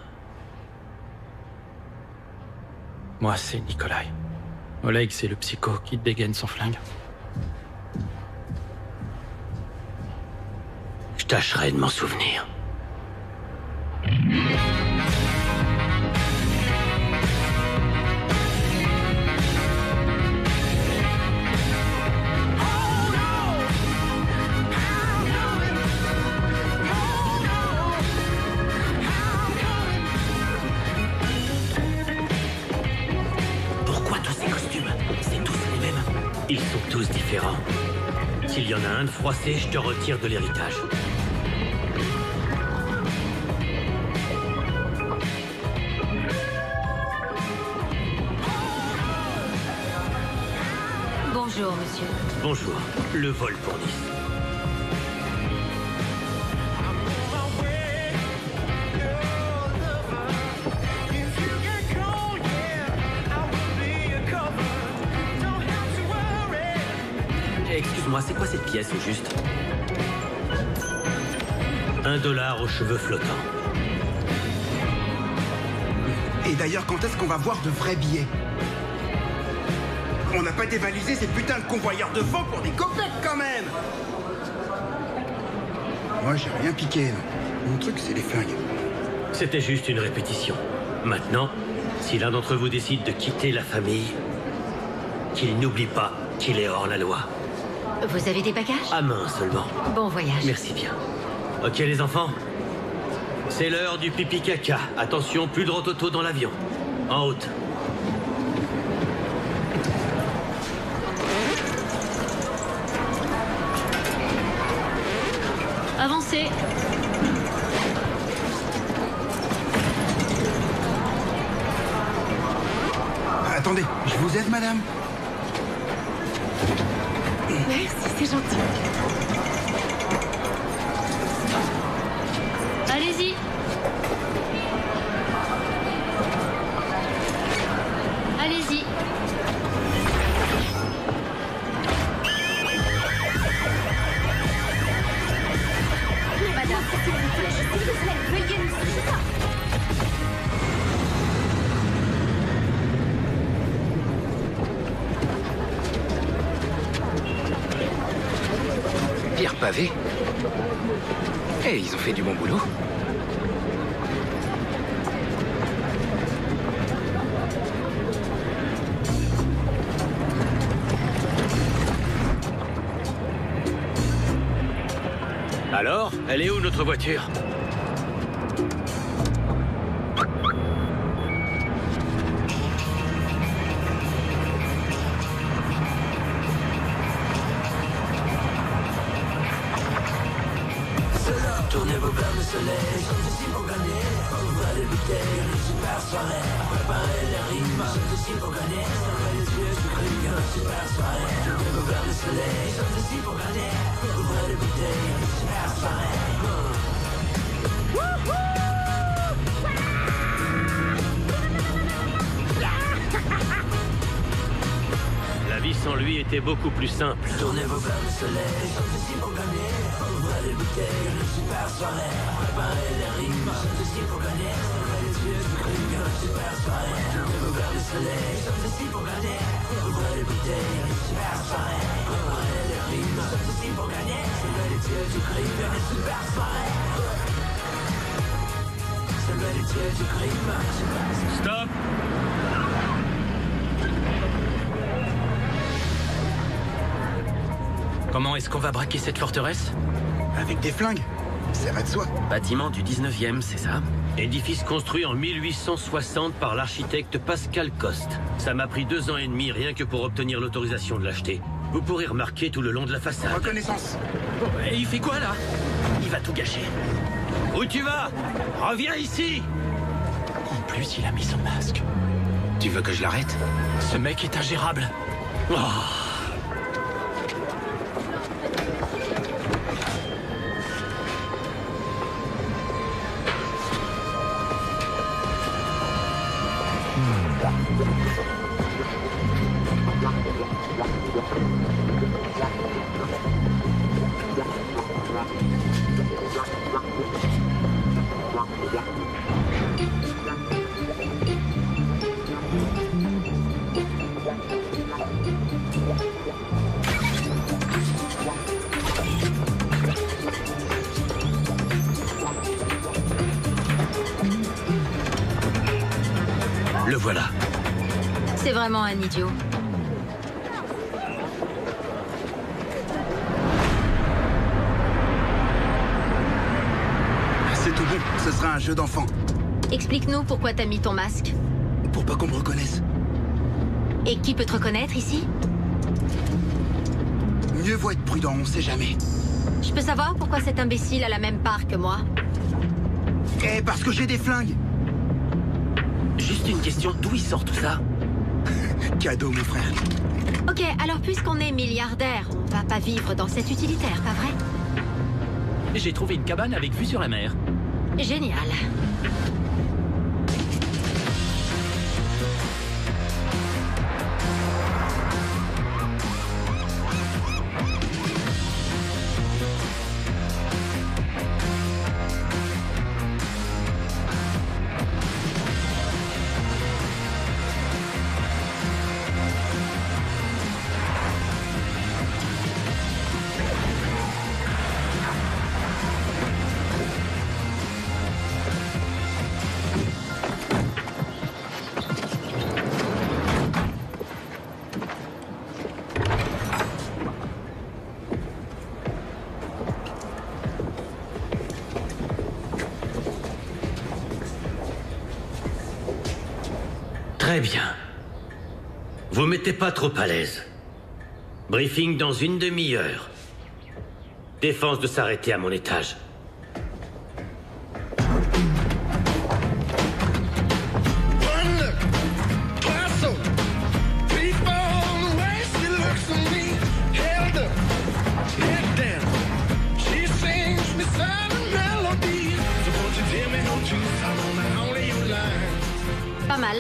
Moi, c'est Nikolai. Oleg, c'est le psycho qui dégaine son flingue. Je tâcherai de m'en souvenir. Ils sont tous différents. S'il y en a un de froissé, je te retire de l'héritage. Bonjour, monsieur. Bonjour. Le vol pour Nice. Excuse-moi, c'est quoi cette pièce au juste? $1 aux cheveux flottants. Et d'ailleurs, quand est-ce qu'on va voir de vrais billets? On n'a pas dévalisé ces putains de convoyeurs de faux pour des copettes quand même. Moi, j'ai rien piqué, non. Mon truc, c'est les flingues. C'était juste une répétition. Maintenant, si l'un d'entre vous décide de quitter la famille, qu'il n'oublie pas qu'il est hors la loi. Vous avez des bagages? À main seulement. Bon voyage. Merci bien. Ok les enfants, c'est l'heure du pipi caca. Attention, plus de rototo dans l'avion. En route. Avancez. Attendez, je vous aide, madame? Merci, c'est gentil. Allez-y. Allez-y. Madame, s'il vous plaît, s'il vous plaît, veuillez nous suivre. Pierre pavé. Eh, ils ont fait du bon boulot. Alors, elle est où notre voiture? Tournez vos verres de soleil, sommes ici pour gagner. Ouvrez les bouteilles, une super soirée. Préparez les rimes, sommes ici pour gagner. Fermez les yeux, je crie une super soirée. Tournez vos verres de soleil, sommes ici pour gagner. Ouvrez les bouteilles, une super soirée. La vie sans lui était beaucoup plus simple. Tournez vos verres de soleil, sommes ici pour gagner. Ouvrez les bouteilles, une super soirée. Préparez les rimes, sommes ici pour gagner. Fermez les yeux, je crie une super soirée. Tournez vos verres de soleil, sommes ici pour gagner. Ouvrez les bouteilles, une super soirée. Préparez les rimes, sommes ici pour gagner. Fermez les yeux, je crie une super soirée. Fermez les yeux, je crie une super soirée. Stop! Comment est-ce qu'on va braquer cette forteresse? Avec des flingues. Ça va de soi. Bâtiment du 19e, c'est ça? Édifice construit en 1860 par l'architecte Pascal Coste. Ça m'a pris 2 ans et demi rien que pour obtenir l'autorisation de l'acheter. Vous pourrez remarquer tout le long de la façade. Reconnaissance. Et il fait quoi là? Il va tout gâcher. Où tu vas? Reviens ici! En plus, il a mis son masque. Tu veux que je l'arrête? Ce mec est ingérable. Oh. Le voilà. C'est vraiment un idiot. C'est tout bon, ce sera un jeu d'enfant. Explique-nous pourquoi t'as mis ton masque. Pour pas qu'on me reconnaisse. Et qui peut te reconnaître ici? Mieux vaut être prudent, on sait jamais. Je peux savoir pourquoi cet imbécile a la même part que moi? Eh, parce que j'ai des flingues. Juste une question, d'où il sort tout ça? Cadeau, mon frère. Ok, alors puisqu'on est milliardaire, on va pas vivre dans cet utilitaire, pas vrai? J'ai trouvé une cabane avec vue sur la mer. Génial. Très bien. Vous mettez pas trop à l'aise. Briefing dans une demi-heure. Défense de s'arrêter à mon étage. Pas mal.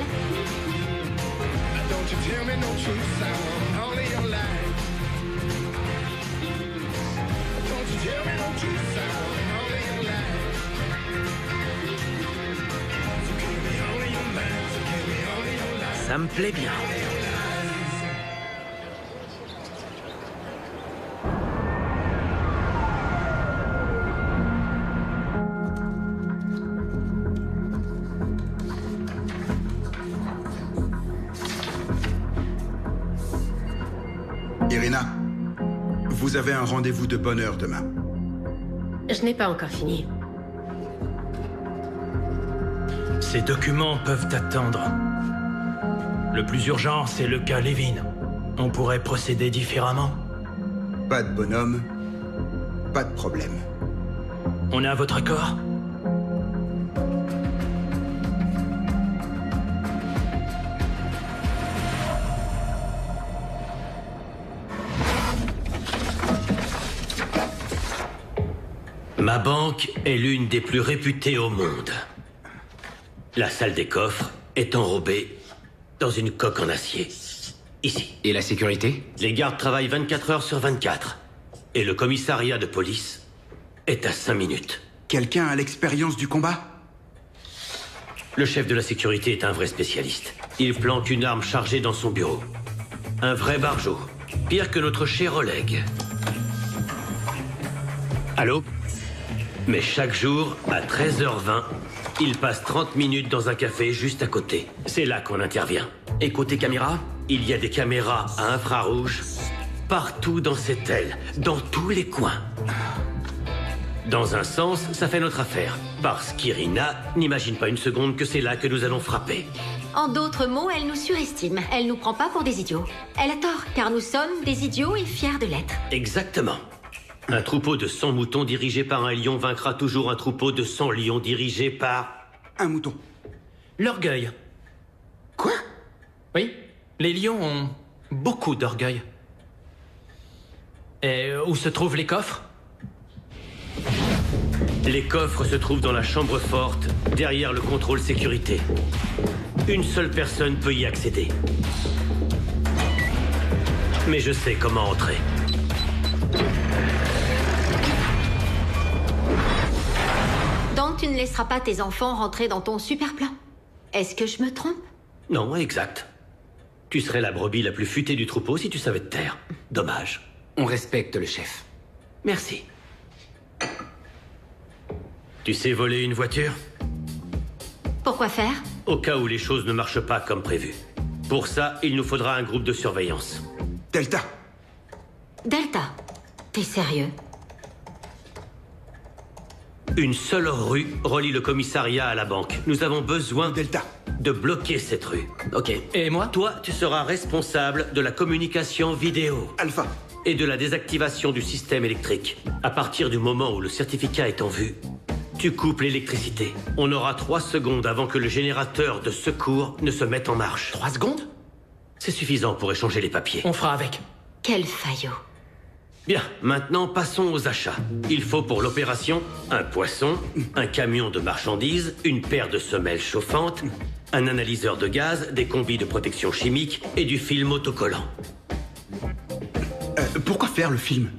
Ça me plaît bien. Irina, vous avez un rendez-vous de bonne heure demain. Je n'ai pas encore fini. Ces documents peuvent attendre. Le plus urgent, c'est le cas Levin. On pourrait procéder différemment. Pas de bonhomme, pas de problème. On est à votre accord? Ma banque est l'une des plus réputées au monde. La salle des coffres est enrobée dans une coque en acier. Ici. Et la sécurité? Les gardes travaillent 24 heures sur 24. Et le commissariat de police est à 5 minutes. Quelqu'un a l'expérience du combat? Le chef de la sécurité est un vrai spécialiste. Il planque une arme chargée dans son bureau. Un vrai barjot. Pire que notre cher Oleg. Allô? Mais chaque jour, à 13h20, il passe 30 minutes dans un café juste à côté. C'est là qu'on intervient. Et côté caméra, il y a des caméras à infrarouge partout dans cette aile, dans tous les coins. Dans un sens, ça fait notre affaire. Parce qu'Irina n'imagine pas une seconde que c'est là que nous allons frapper. En d'autres mots, elle nous surestime. Elle nous prend pas pour des idiots. Elle a tort, car nous sommes des idiots et fiers de l'être. Exactement. Un troupeau de 100 moutons dirigé par un lion vaincra toujours un troupeau de 100 lions dirigé par... un mouton. L'orgueil. Quoi? Oui, les lions ont beaucoup d'orgueil. Et où se trouvent les coffres? Les coffres se trouvent dans la chambre forte, derrière le contrôle sécurité. Une seule personne peut y accéder. Mais je sais comment entrer. Donc tu ne laisseras pas tes enfants rentrer dans ton super plan? Est-ce que je me trompe? Non, exact. Tu serais la brebis la plus futée du troupeau si tu savais te taire. Dommage. On respecte le chef. Merci. Tu sais voler une voiture? Pourquoi faire? Au cas où les choses ne marchent pas comme prévu. Pour ça, il nous faudra un groupe de surveillance. Delta. Delta, t'es sérieux? Une seule rue relie le commissariat à la banque. Nous avons besoin Delta de bloquer cette rue. Ok. Et moi? Toi, tu seras responsable de la communication vidéo. Alpha. Et de la désactivation du système électrique. À partir du moment où le certificat est en vue, tu coupes l'électricité. On aura 3 secondes avant que le générateur de secours ne se mette en marche. 3 secondes? C'est suffisant pour échanger les papiers. On fera avec. Quel faillot. Bien, maintenant passons aux achats. Il faut pour l'opération un poisson, un camion de marchandises, une paire de semelles chauffantes, un analyseur de gaz, des combis de protection chimique et du film autocollant. Pourquoi faire le film?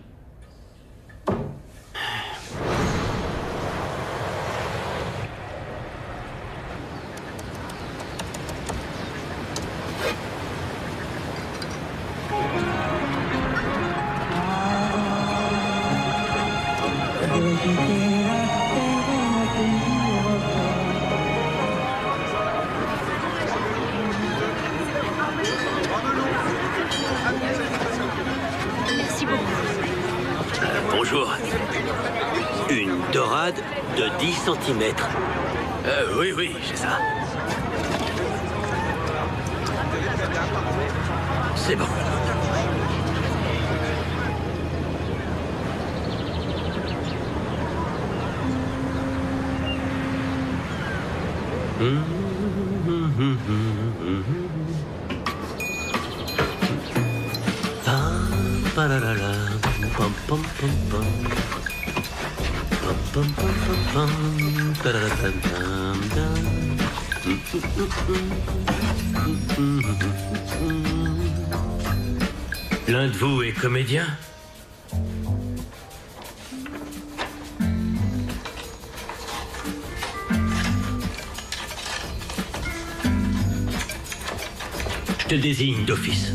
Merci beaucoup. Bonjour. Une dorade de 10 cm. Oui, j'ai ça. C'est bon. L'un de vous est comédien? Je te désigne d'office.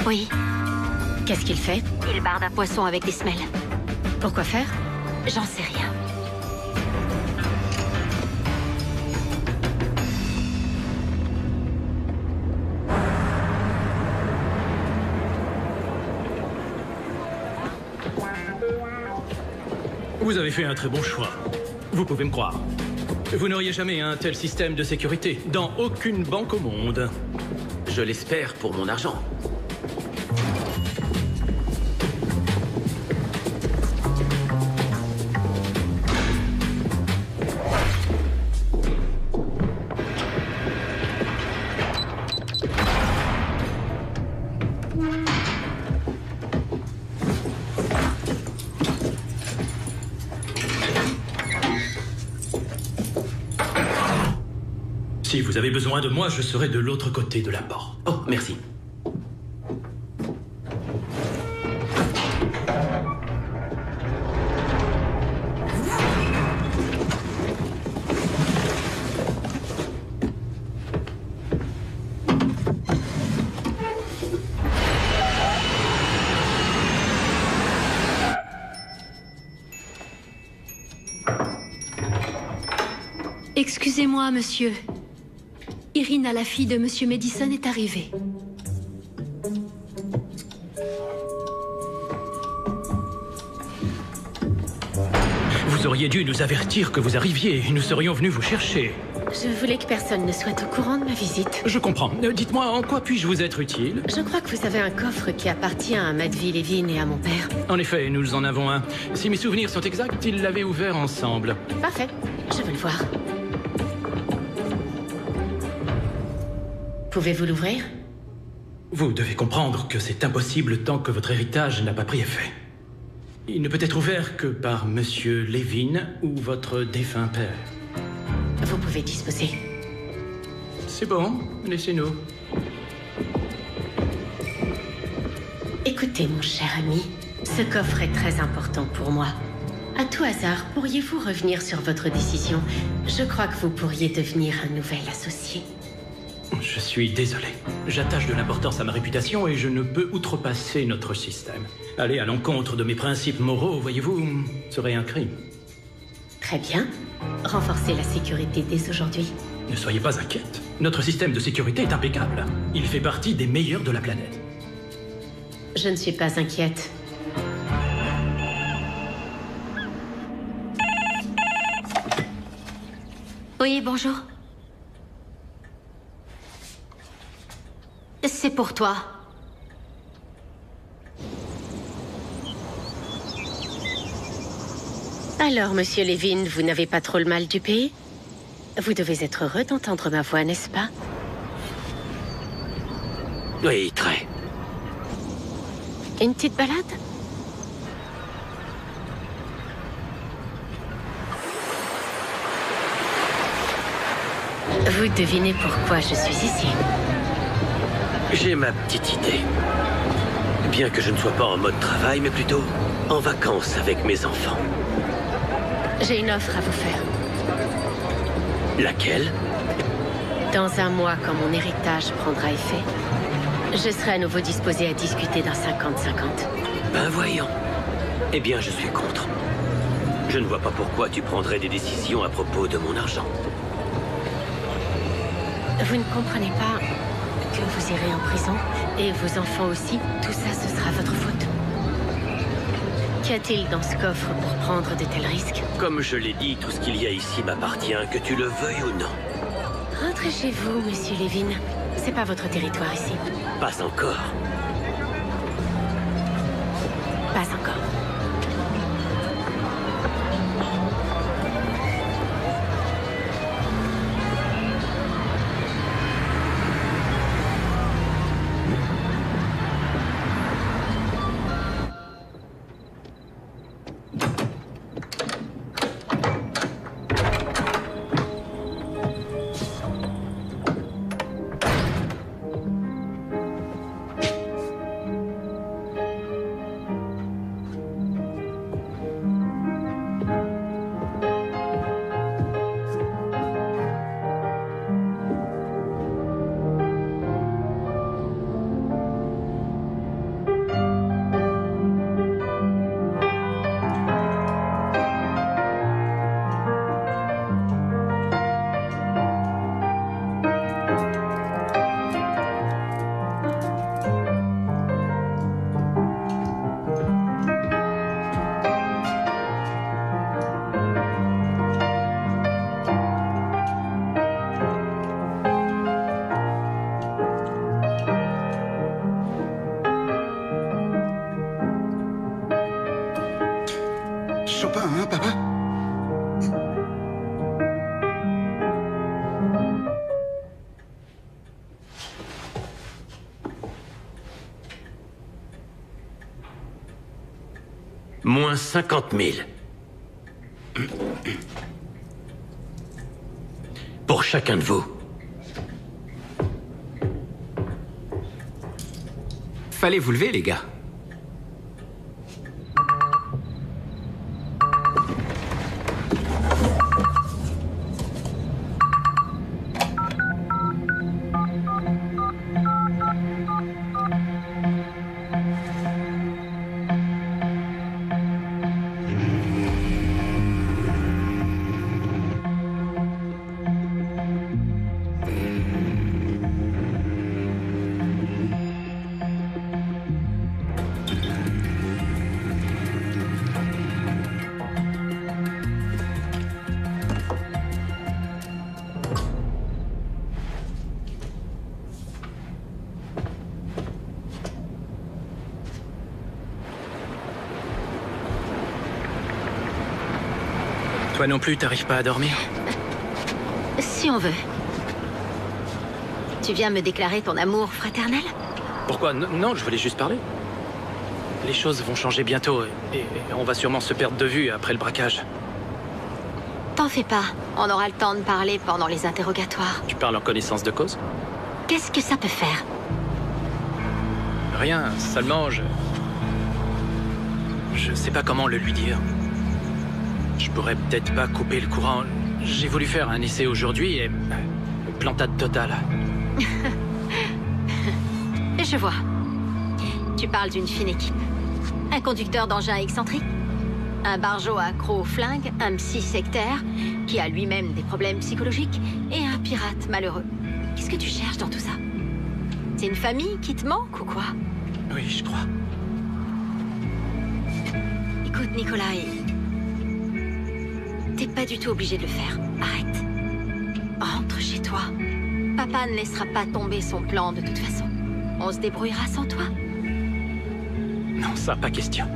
Oui. Qu'est-ce qu'il fait? Il barde un poisson avec des semelles. Pourquoi faire? J'en sais rien. Vous avez fait un très bon choix. Vous pouvez me croire. Vous n'auriez jamais un tel système de sécurité dans aucune banque au monde. Je l'espère pour mon argent. Si vous avez besoin de moi, je serai de l'autre côté de la porte. Oh, merci. Excusez-moi, monsieur. Irina, la fille de monsieur Madison, est arrivée. Vous auriez dû nous avertir que vous arriviez. Nous serions venus vous chercher. Je voulais que personne ne soit au courant de ma visite. Je comprends. Dites-moi, en quoi puis-je vous être utile? Je crois que vous avez un coffre qui appartient à Maddie Levin et à mon père. En effet, nous en avons un. Si mes souvenirs sont exacts, ils l'avaient ouvert ensemble. Parfait. Je veux le voir. Pouvez-vous l'ouvrir? Vous devez comprendre que c'est impossible tant que votre héritage n'a pas pris effet. Il ne peut être ouvert que par monsieur Levin ou votre défunt père. Vous pouvez disposer. C'est bon, laissez-nous. Écoutez, mon cher ami, ce coffre est très important pour moi. À tout hasard, pourriez-vous revenir sur votre décision? Je crois que vous pourriez devenir un nouvel associé. Je suis désolé. J'attache de l'importance à ma réputation et je ne peux outrepasser notre système. Aller à l'encontre de mes principes moraux, voyez-vous, serait un crime. Très bien. Renforcez la sécurité dès aujourd'hui. Ne soyez pas inquiète. Notre système de sécurité est impeccable. Il fait partie des meilleurs de la planète. Je ne suis pas inquiète. Oui, bonjour. C'est pour toi. Alors, monsieur Levin, vous n'avez pas trop le mal du pays? Vous devez être heureux d'entendre ma voix, n'est-ce pas? Oui, très. Une petite balade? Vous devinez pourquoi je suis ici? J'ai ma petite idée. Bien que je ne sois pas en mode travail, mais plutôt en vacances avec mes enfants. J'ai une offre à vous faire. Laquelle? Dans un mois, quand mon héritage prendra effet, je serai à nouveau disposé à discuter d'un 50-50. Ben voyons. Eh bien, je suis contre. Je ne vois pas pourquoi tu prendrais des décisions à propos de mon argent. Vous ne comprenez pas que vous irez en prison, et vos enfants aussi. Tout ça, ce sera votre faute. Qu'y a-t-il dans ce coffre pour prendre de tels risques? Comme je l'ai dit, tout ce qu'il y a ici m'appartient, que tu le veuilles ou non. Rentrez chez vous, monsieur Levin. C'est pas votre territoire ici. Pas encore. Pas encore. Chopin, hein, papa? Moins 50 000. Pour chacun de vous. Fallait vous lever, les gars. Toi non plus, t'arrives pas à dormir? Si on veut. Tu viens me déclarer ton amour fraternel? Pourquoi? Non, je voulais juste parler. Les choses vont changer bientôt et on va sûrement se perdre de vue après le braquage. T'en fais pas. On aura le temps de parler pendant les interrogatoires. Tu parles en connaissance de cause? Qu'est-ce que ça peut faire? Rien, seulement je sais pas comment le lui dire. Je pourrais peut-être pas couper le courant. J'ai voulu faire un essai aujourd'hui et... plantade totale. Je vois. Tu parles d'une fine équipe. Un conducteur d'engin excentrique, un barjot accro au flingue, un psy sectaire qui a lui-même des problèmes psychologiques et un pirate malheureux. Qu'est-ce que tu cherches dans tout ça? C'est une famille qui te manque ou quoi? Oui, je crois. Écoute, Nikolai, t'es pas du tout obligé de le faire. Arrête. Rentre chez toi. Papa ne laissera pas tomber son plan de toute façon. On se débrouillera sans toi. Non, ça, pas question.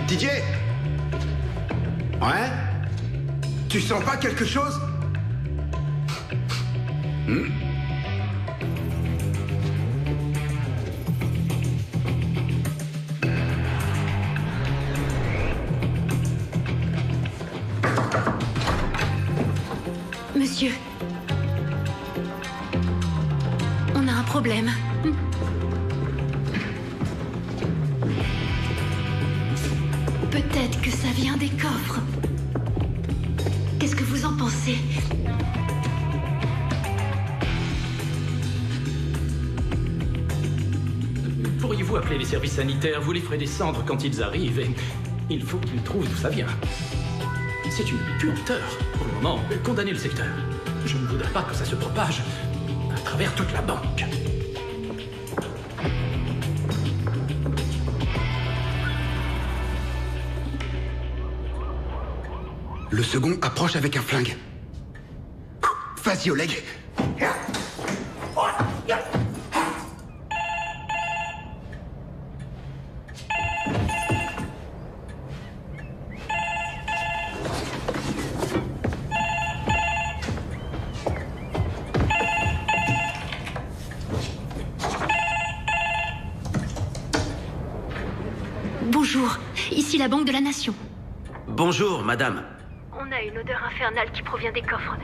Didier? Ouais? Tu sens pas quelque chose? Monsieur, on a un problème. vient des coffres. Qu'est-ce que vous en pensez? Pourriez-vous appeler les services sanitaires? Vous les ferez descendre quand ils arrivent et il faut qu'ils trouvent d'où ça vient. C'est une puanteur. Pour le moment, condamnez le secteur. Je ne voudrais pas que ça se propage à travers toute la banque. Le second approche avec un flingue. Vas-y, Oleg. Bonjour, ici la Banque de la Nation. Bonjour, madame. On a une odeur infernale qui provient des coffres.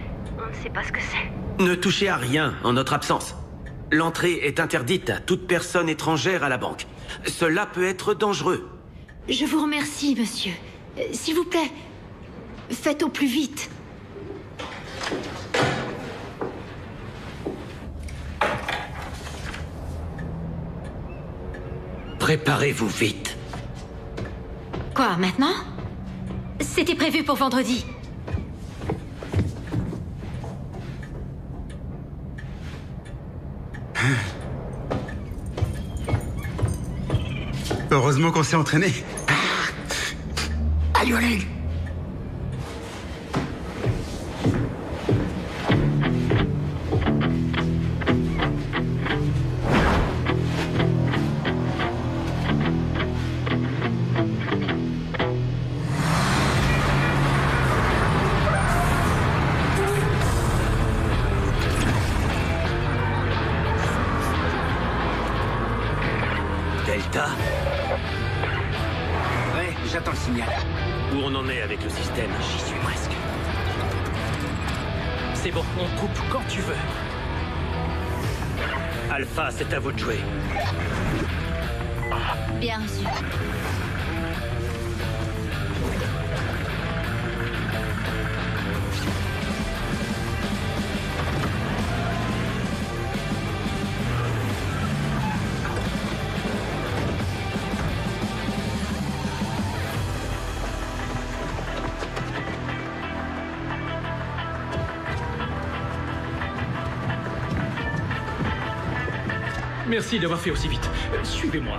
On ne sait pas ce que c'est. Ne touchez à rien en notre absence. L'entrée est interdite à toute personne étrangère à la banque. Cela peut être dangereux. Je vous remercie, monsieur. S'il vous plaît, faites au plus vite. Préparez-vous vite. Quoi, maintenant? C'était prévu pour vendredi. Heureusement qu'on s'est entraîné. Allez, Oleg. Delta? Ouais, j'attends le signal. Où on en est avec le système? J'y suis presque. C'est bon, on coupe quand tu veux. Alpha, c'est à vous de jouer. Bien reçu. Merci d'avoir fait aussi vite. Suivez-moi.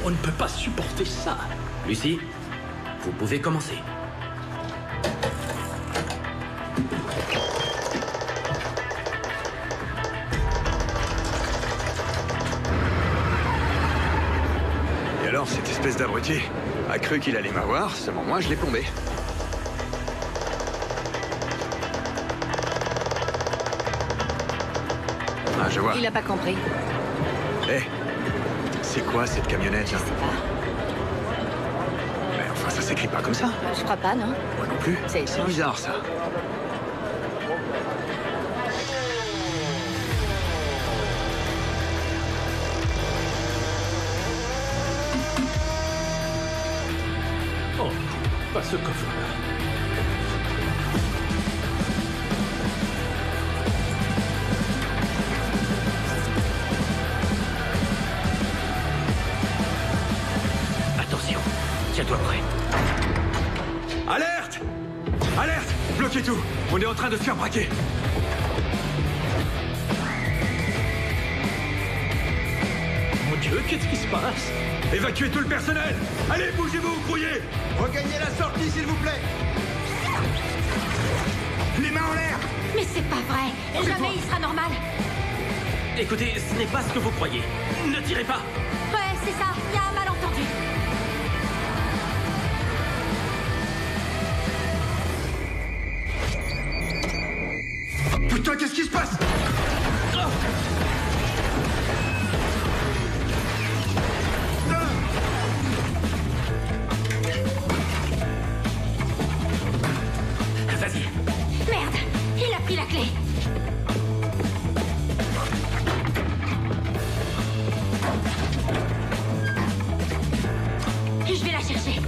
On ne peut pas supporter ça. Lucie, vous pouvez commencer. Et alors, cette espèce d'abruti a cru qu'il allait m'avoir, seulement moi je l'ai plombé. Ah, je vois. Il a pas compris. Eh, c'est quoi cette camionnette là? Je sais pas. Mais enfin, ça s'écrit pas comme ça. Je crois pas, non? Moi non plus. C'est bizarre ça. Oh, pas ce coffre-là. Attention, tiens-toi prêt. Alerte! Alerte! Bloquez tout! On est en train de se faire braquer! Mon Dieu, qu'est-ce qui se passe? Évacuez tout le personnel! Allez, bougez-vous, grouillez! Regagnez la sortie, s'il vous plaît. Les mains en l'air. Mais c'est pas vrai. Jamais il sera normal. Écoutez, ce n'est pas ce que vous croyez. Ne tirez pas. Ouais, c'est ça, il y a un malentendu. Putain, qu'est-ce qui se passe? Vas-y. Merde, il a pris la clé. Je vais la chercher.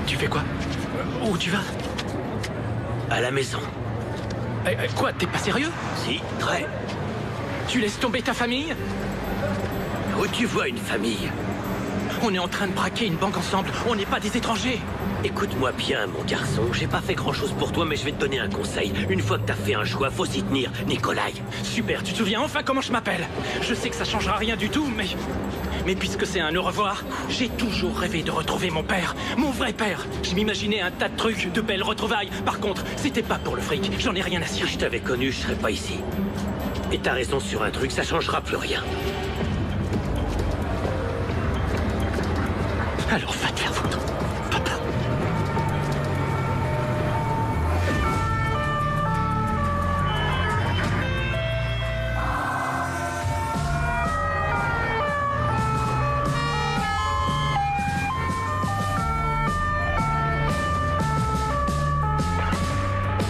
Tu fais quoi? Où tu vas? À la maison. Quoi, t'es pas sérieux? Si, très. Tu laisses tomber ta famille? Où tu vois une famille? On est en train de braquer une banque ensemble, on n'est pas des étrangers. Écoute-moi bien, mon garçon. J'ai pas fait grand-chose pour toi, mais je vais te donner un conseil. Une fois que t'as fait un choix, faut s'y tenir, Nikolai. Super, tu te souviens enfin comment je m'appelle? Je sais que ça changera rien du tout, mais... Mais puisque c'est un au revoir, j'ai toujours rêvé de retrouver mon père, mon vrai père. Je m'imaginais un tas de trucs, de belles retrouvailles. Par contre, c'était pas pour le fric, j'en ai rien à cirer. Si je t'avais connu, je serais pas ici. Et t'as raison sur un truc, ça changera plus rien. Alors va te faire foutre, papa.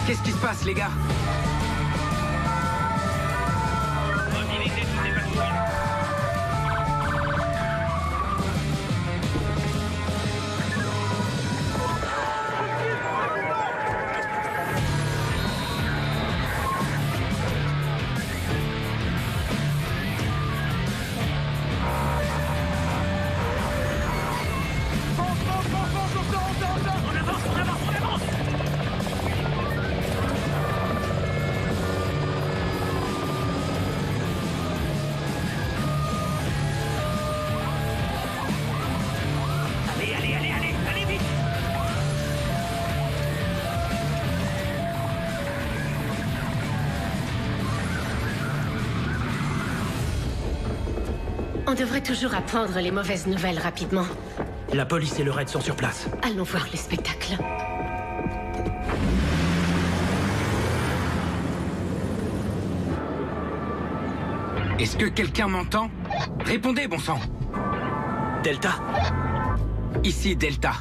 Qu'est-ce qui se passe, les gars? On devrait toujours apprendre les mauvaises nouvelles rapidement. La police et le raid sont sur place. Allons voir le spectacle. Est-ce que quelqu'un m'entend? Répondez, bon sang. Delta? Ici, Delta.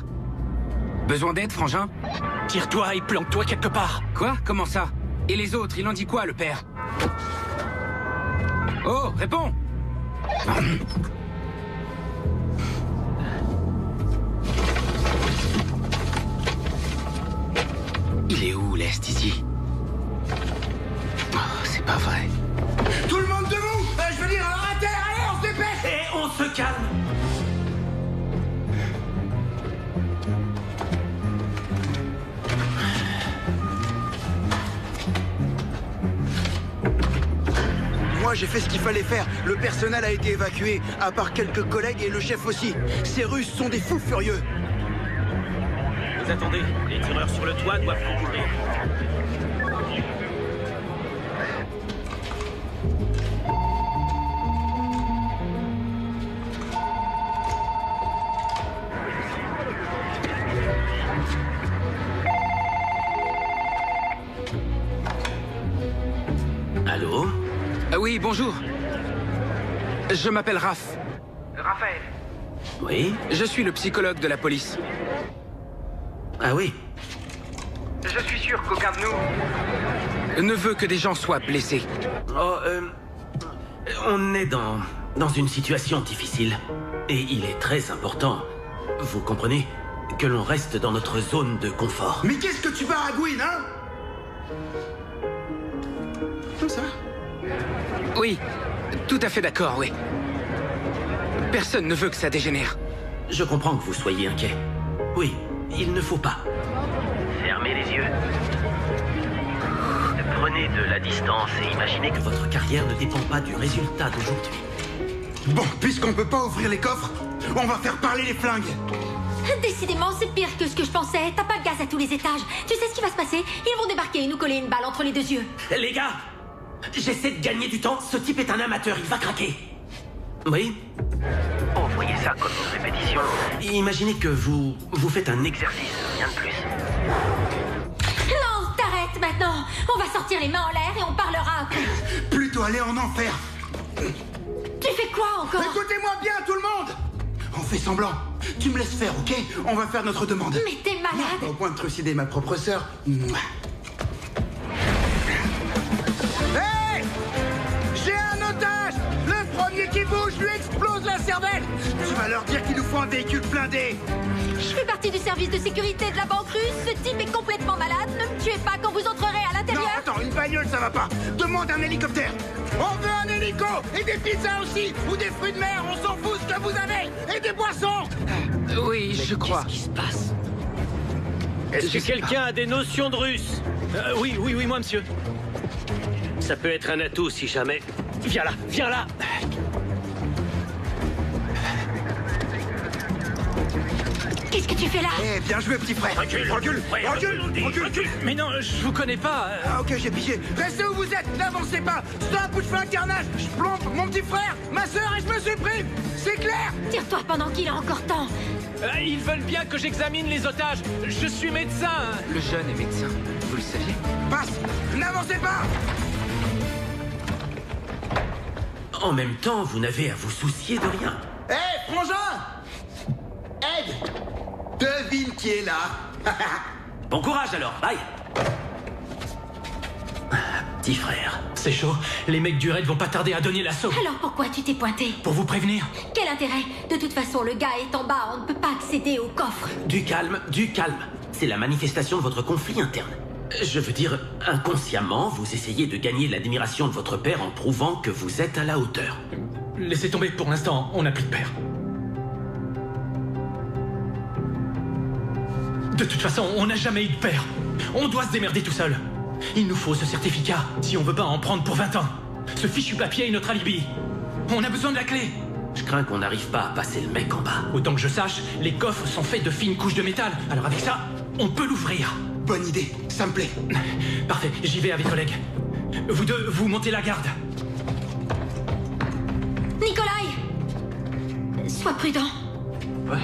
Besoin d'aide, frangin? Tire-toi et planque-toi quelque part. Quoi? Comment ça? Et les autres, il en dit quoi, le père? Oh, réponds! Il est où, l'Est, ici? Oh, c'est pas vrai. Tout le monde debout! Je veux dire, à terre, allez, on se dépêche! Et on se calme. Moi, j'ai fait ce qu'il fallait faire. Le personnel a été évacué, à part quelques collègues et le chef aussi. Ces Russes sont des fous furieux. Vous attendez, les tireurs sur le toit doivent vous couvrir. Allô? Oui, bonjour. Je m'appelle Raph. Raphaël. Oui? Je suis le psychologue de la police. Ah oui? Je suis sûr qu'aucun de nous... Ne veut que des gens soient blessés. Oh, on est dans une situation difficile. Et il est très important, vous comprenez, que l'on reste dans notre zone de confort. Mais qu'est-ce que tu baragouines, hein? Comme ça? Oui, tout à fait d'accord, oui. Personne ne veut que ça dégénère. Je comprends que vous soyez inquiet. Oui, il ne faut pas. Fermez les yeux. Prenez de la distance et imaginez que votre carrière ne dépend pas du résultat d'aujourd'hui. Bon, puisqu'on peut pas ouvrir les coffres, on va faire parler les flingues. Décidément, c'est pire que ce que je pensais. T'as pas de gaz à tous les étages. Tu sais ce qui va se passer? Ils vont débarquer et nous coller une balle entre les deux yeux. Les gars, j'essaie de gagner du temps. Ce type est un amateur, il va craquer. Oui? Oh, voyez ça comme une répétition. Imaginez que vous faites un exercice, rien de plus. Non, t'arrêtes maintenant. On va sortir les mains en l'air et on parlera après. Plutôt aller en enfer. Tu fais quoi encore? Écoutez-moi bien, tout le monde. On fait semblant. Tu me laisses faire, ok? On va faire notre demande. Mais t'es malade. Au point de trucider ma propre sœur. Hey! J'ai un otage! Le premier qui bouge lui explose la cervelle! Tu vas leur dire qu'il nous faut un véhicule blindé. Je fais partie du service de sécurité de la banque russe. Ce type est complètement malade. Ne me tuez pas quand vous entrerez à l'intérieur. Non, attends, une bagnole, ça va pas. Demande un hélicoptère. On veut un hélico! Et des pizzas aussi! Ou des fruits de mer, on s'en fout ce que vous avez! Et des boissons! Oui, je crois. Qu'est-ce qui se passe? Est-ce que quelqu'un a des notions de russe? Oui, moi, monsieur. Ça peut être un atout si jamais. Viens là, viens là! Qu'est-ce que tu fais là? Eh, bien joué, petit frère. Recule! Mais non, je vous connais pas. Ah, ok, j'ai pigé. Restez où vous êtes! N'avancez pas! Stop ou je fais un carnage! Je plombe mon petit frère, ma sœur et je me supprime! C'est clair! Tire-toi pendant qu'il a encore temps. Ils veulent bien que j'examine les otages. Je suis médecin. Le jeune est médecin, vous le saviez? Passe! N'avancez pas! En même temps, vous n'avez à vous soucier de rien. Hé, frangin! Ed! Devine qui est là. Bon courage alors, bye. Petit frère. C'est chaud. Les mecs du raid vont pas tarder à donner l'assaut. Alors pourquoi tu t'es pointé? Pour vous prévenir. Quel intérêt? De toute façon, le gars est en bas. On ne peut pas accéder au coffre. Du calme, du calme. C'est la manifestation de votre conflit interne. Je veux dire, inconsciemment, vous essayez de gagner l'admiration de votre père en prouvant que vous êtes à la hauteur. Laissez tomber, pour l'instant, on n'a plus de père. De toute façon, on n'a jamais eu de père. On doit se démerder tout seul. Il nous faut ce certificat, si on veut pas en prendre pour 20 ans. Ce fichu papier est notre alibi. On a besoin de la clé. Je crains qu'on n'arrive pas à passer le mec en bas. Autant que je sache, les coffres sont faits de fines couches de métal. Alors avec ça, on peut l'ouvrir. Bonne idée, ça me plaît. Parfait, j'y vais avec collègues. Vous deux, vous montez la garde. Nikolai! Sois prudent. Ouais.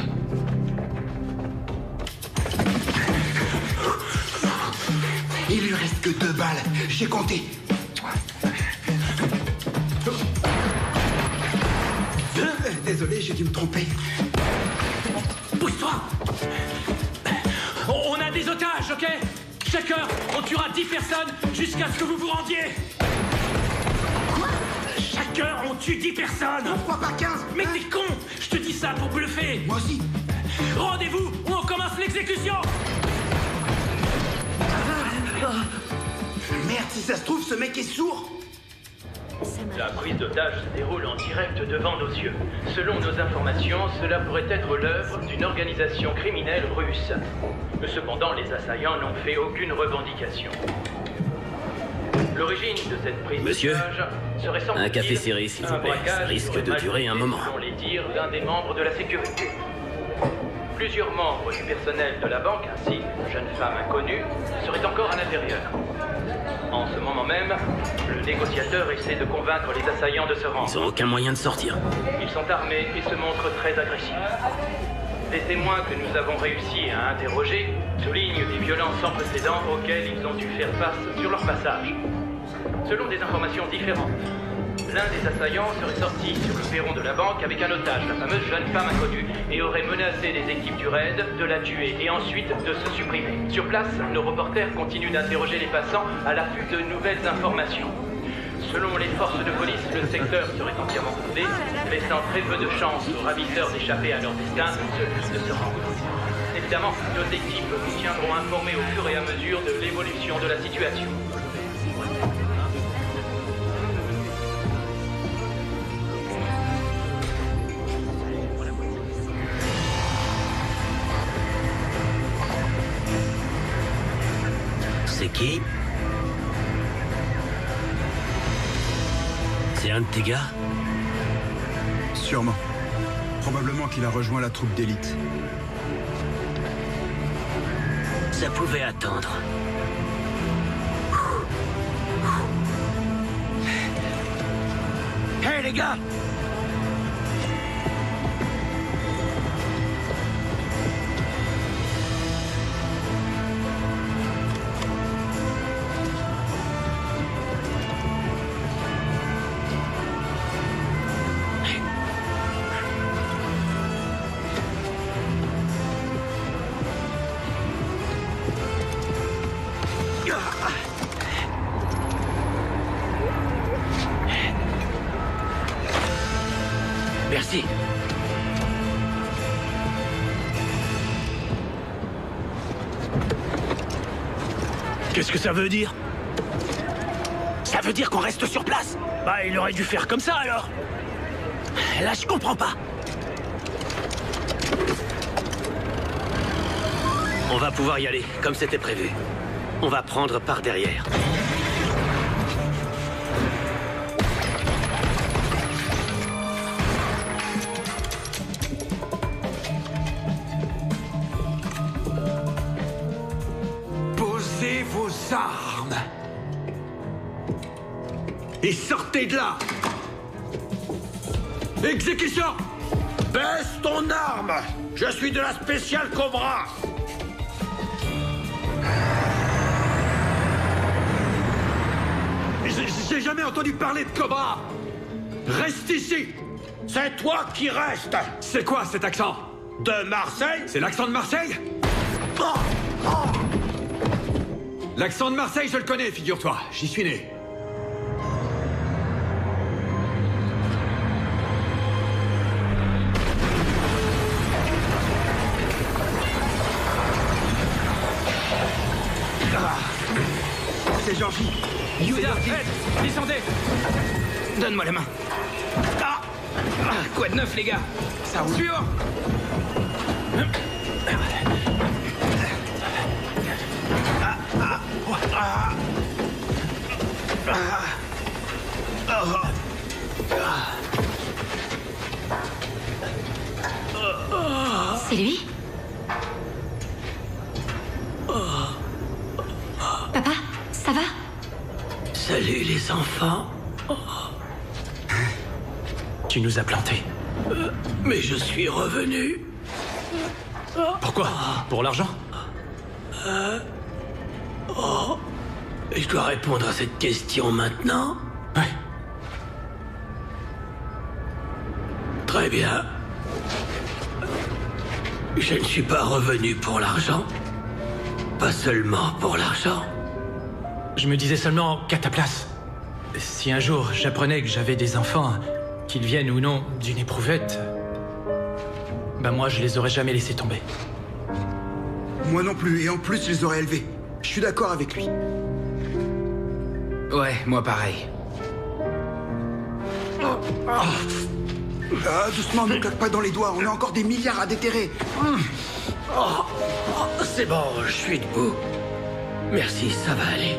Il lui reste que 2 balles. J'ai compté. Désolé, j'ai dû me tromper. Pousse-toi! On a des otages, ok? Chaque heure, on tuera 10 personnes jusqu'à ce que vous vous rendiez. Quoi? Chaque heure, on tue 10 personnes! Pourquoi pas 15? Mais t'es con! Je te dis ça pour bluffer! Moi aussi. Rendez-vous ou on commence l'exécution! Merde, si ça se trouve, ce mec est sourd. La prise d'otage se déroule en direct devant nos yeux. Selon nos informations, cela pourrait être l'œuvre d'une organisation criminelle russe. Cependant, les assaillants n'ont fait aucune revendication. L'origine de cette prise d'otage serait sans un café serré, s'il vous plaît. Ça risque de durer un moment. Selon les dires d'un des membres de la sécurité. Plusieurs membres du personnel de la banque, ainsi qu'une jeune femme inconnue, seraient encore à l'intérieur. En ce moment même, le négociateur essaie de convaincre les assaillants de se rendre. Ils n'ont aucun moyen de sortir. Ils sont armés et se montrent très agressifs. Les témoins que nous avons réussi à interroger soulignent des violences sans précédent auxquelles ils ont dû faire face sur leur passage. Selon des informations différentes, l'un des assaillants serait sorti sur le perron de la banque avec un otage, la fameuse jeune femme inconnue, et aurait menacé les équipes du raid de la tuer et ensuite de se supprimer. Sur place, nos reporters continuent d'interroger les passants à l'affût de nouvelles informations. Selon les forces de police, le secteur serait entièrement bondé, laissant très peu de chance aux ravisseurs d'échapper à leur destin de se rendre. Évidemment, nos équipes vous tiendront informés au fur et à mesure de l'évolution de la situation. C'est qui? C'est un de tes gars? Sûrement. Probablement qu'il a rejoint la troupe d'élite. Ça pouvait attendre. Hé les gars! Merci. Qu'est-ce que ça veut dire? Ça veut dire qu'on reste sur place? Bah, il aurait dû faire comme ça, alors. Là, je comprends pas. On va pouvoir y aller, comme c'était prévu. On va prendre par derrière. Posez vos armes. Et sortez de là. Exécution! Baisse ton arme! Je suis de la spéciale Cobra! J'ai jamais entendu parler de Cobra! Reste ici! C'est toi qui restes! C'est quoi cet accent? De Marseille? C'est l'accent de Marseille? L'accent de Marseille, je le connais, figure-toi. J'y suis né. C'est Georgie. Yuda, Ed, descendez. Donne-moi la main. Quoi de neuf, les gars? Ça roule. Suivant. C'est lui? Papa, ça va? Salut les enfants. Tu nous as plantés. Mais je suis revenu. Pourquoi? Pour l'argent? Je dois répondre à cette question maintenant? Ouais. Très bien. Je ne suis pas revenu pour l'argent. Pas seulement pour l'argent. Je me disais seulement qu'à ta place, si un jour j'apprenais que j'avais des enfants, qu'ils viennent ou non d'une éprouvette, ben moi je les aurais jamais laissés tomber. Moi non plus, et en plus je les aurais élevés. Je suis d'accord avec lui. Ouais, moi pareil. Doucement, ne claque pas dans les doigts, on a encore des milliards à déterrer. C'est bon, je suis debout. Merci, ça va aller.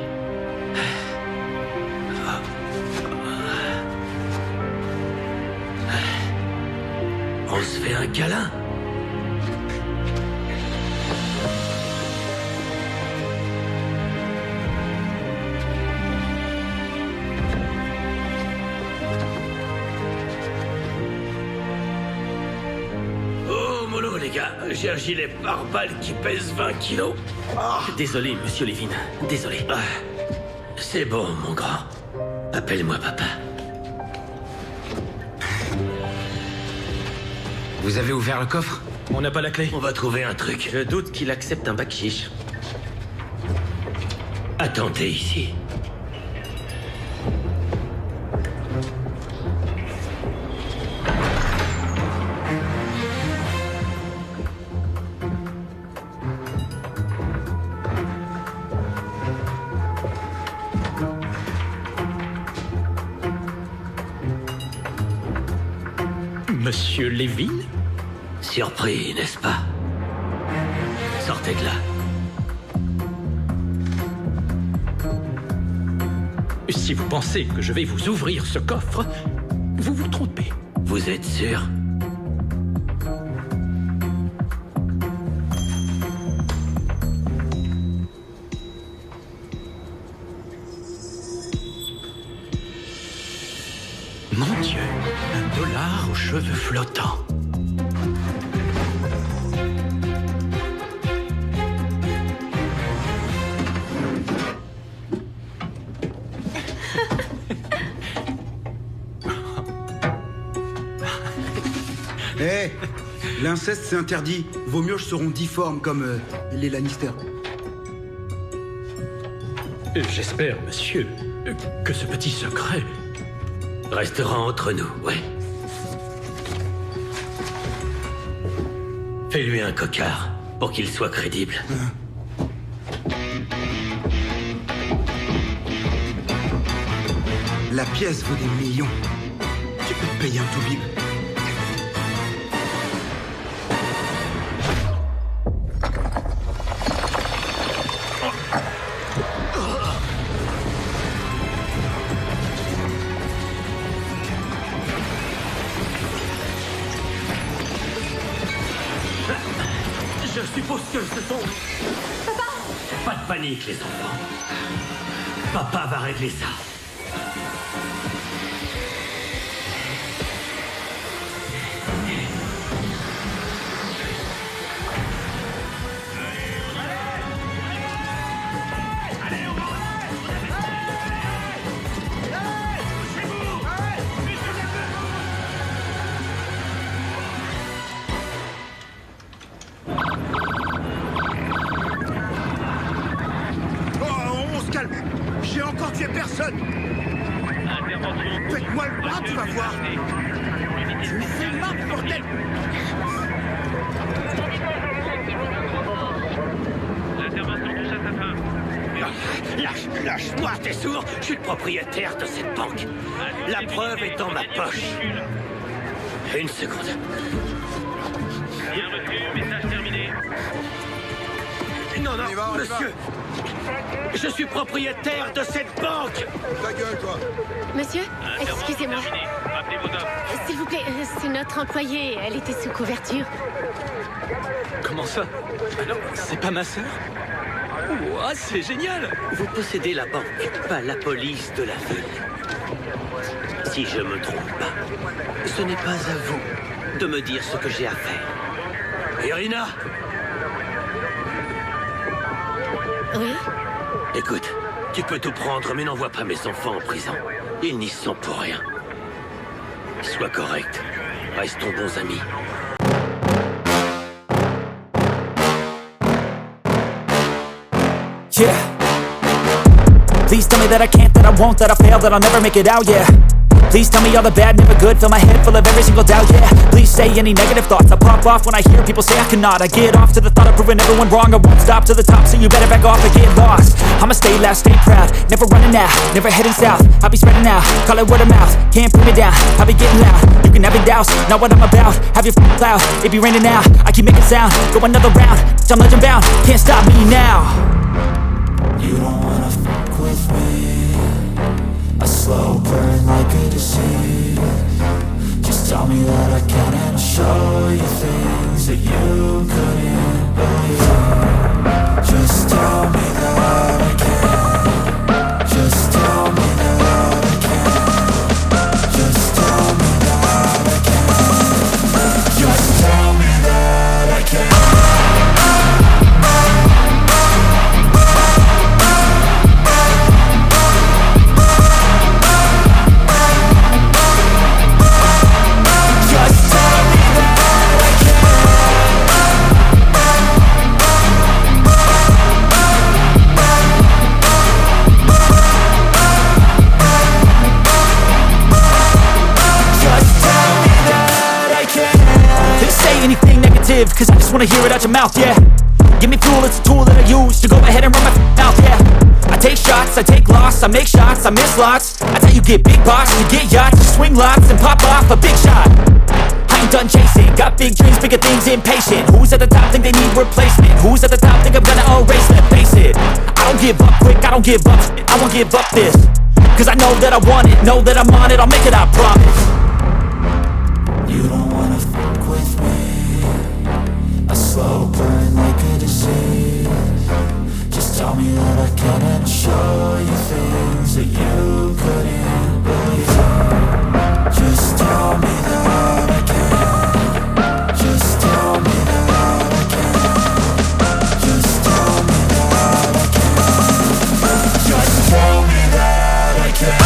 On se fait un câlin? Oh, mollo, les gars, j'ai un gilet pare-balles qui pèse 20 kilos. Désolé, monsieur Levin, désolé. C'est bon, mon grand. Appelle-moi papa. Vous avez ouvert le coffre? On n'a pas la clé. On va trouver un truc. Je doute qu'il accepte un bakshish. Attendez ici. Monsieur Levin? Surpris, n'est-ce pas? Sortez de là. Si vous pensez que je vais vous ouvrir ce coffre, vous vous trompez. Vous êtes sûr? Mon Dieu, $1 aux cheveux flottants. Hé, l'inceste c'est interdit. Vos mioches seront difformes comme les Lannister. J'espère, monsieur, que ce petit secret restera entre nous, ouais. Fais-lui un cocard pour qu'il soit crédible. La pièce vaut des millions. Tu peux te payer un tout bib. Je suppose que ce sont... Papa! Pas de panique, les enfants. Papa va régler ça. J'ai encore tué personne. Faites-moi le bras, tu vas voir. Tu me fais mal, bordel. L'intervention touche à sa fin. Lâche-moi, t'es sourd. Je suis le propriétaire de cette banque. La preuve est dans ma poche. Une seconde. Bien reçu, message terminé. Non, monsieur. Je suis propriétaire de cette banque. Ta gueule, toi. Monsieur, excusez-moi. Rappelez vos hommes. S'il vous plaît, c'est notre employée. Elle était sous couverture. Comment ça? Alors, c'est pas ma sœur? Ouah, c'est génial! Vous possédez la banque, pas la police de la ville. Si je me trompe pas, ce n'est pas à vous de me dire ce que j'ai à faire. Irina! Oui? Écoute, tu peux tout prendre, mais n'envoie pas mes enfants en prison. Ils n'y sont pour rien. Sois correct. Restons bons amis. Yeah. Please tell me that I can't, that I won't, that I fail, that I'll never make it out, yeah. Please tell me all the bad, never good, fill my head full of every single doubt, yeah. Please say any negative thoughts, I pop off when I hear people say I cannot. I get off to the thought of proving everyone wrong, I won't stop to the top, so you better back off and get lost. I'ma stay loud, stay proud, never running out, never heading south. I'll be spreading out, call it word of mouth, can't put me down, I'll be getting loud. You can have it douse, not what I'm about, have your f***ing cloud, it be raining now. I keep making sound, go another round, I'm legend bound, can't stop me now. You don't wanna fuck with me. A slow burn like a disease. Just tell me that I can and I'll show you things that you couldn't believe. Just tell me that I can. Just tell me that I can. Just tell me that I can. Just tell me that I can. Cause I just wanna hear it out your mouth, yeah. Give me fuel, it's a tool that I use to go ahead and run my mouth, yeah. I take shots, I take loss, I make shots, I miss lots. That's how you get big box, you get yachts, you swing lots and pop off a big shot. I ain't done chasing. Got big dreams, bigger things, impatient. Who's at the top think they need replacement? Who's at the top think I'm gonna erase them? Face it, I don't give up quick, I don't give up shit. I won't give up this, cause I know that I want it, know that I'm on it, I'll make it, I promise. You don't wanna fuck with me. A slow burn like a disease. Just tell me that I can and show you things that you couldn't believe. Just tell me that I can. Just tell me that I can. Just tell me that I can. Just tell me that I can.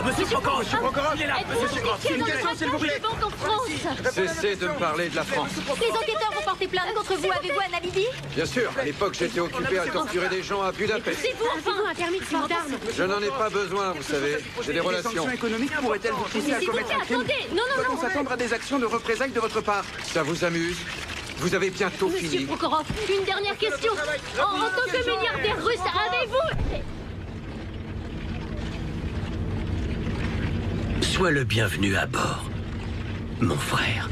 Monsieur Prokhorov, il est là, monsieur Prokhorov. Une question, s'il vous plaît. En France. Cessez de me parler de la France. Les enquêteurs vont porter plainte contre vous. Avez-vous un alibi? Bien sûr, à l'époque j'étais occupé à torturer des gens à Budapest. C'est vous, enfin, un permis de port d'armes. Je n'en ai pas besoin, vous savez. J'ai des relations. Les sanctions économiques pourraient-elles vous pousser à commettre un crime? Attendez, non. Doit-on s'attendre à des actions de représailles de votre part? Ça vous amuse? Vous avez bientôt Monsieur fini. Prokhorov, une dernière question. En tant que milliardaire russe, avez-vous... Sois le bienvenu à bord, mon frère.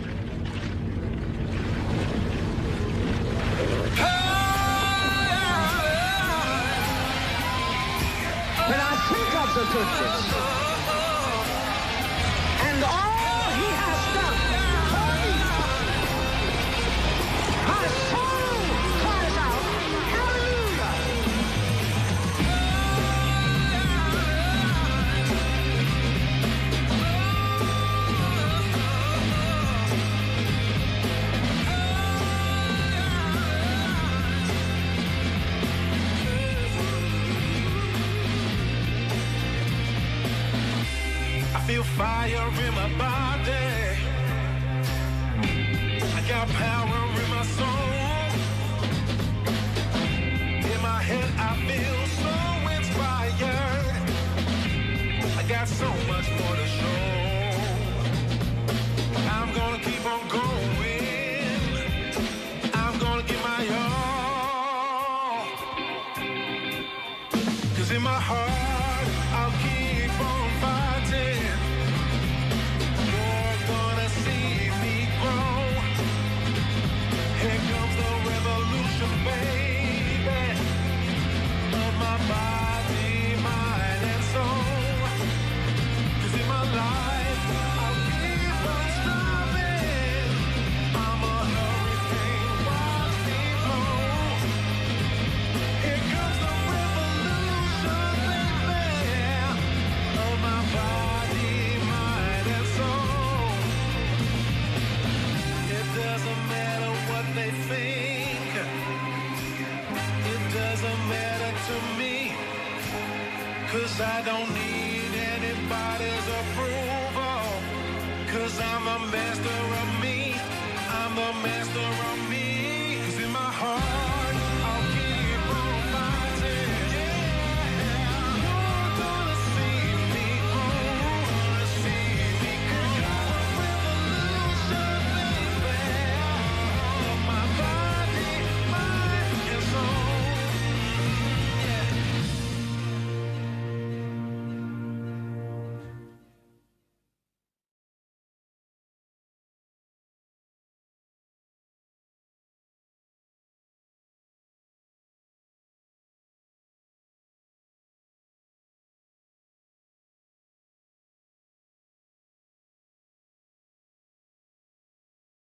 When I think of the goodness and all he has done for me, my soul cries out, hallelujah! I feel fire in my body. I got power in my soul. In my head I feel so inspired. I got so much more to show. I'm gonna keep on going. I'm gonna give my all. 'Cause in my heart I'll keep on fighting. You're gonna see me grow. Here comes the revolution, baby, of my body, mind, and soul. 'Cause in my life I'll keep on striving. I'm a hurricane, watch me blow. Here comes the revolution, baby, of my body, mind, and soul. It doesn't matter what they think. It doesn't matter to me. 'Cause I don't need anybody's approval. 'Cause I'm the master of me. I'm the master of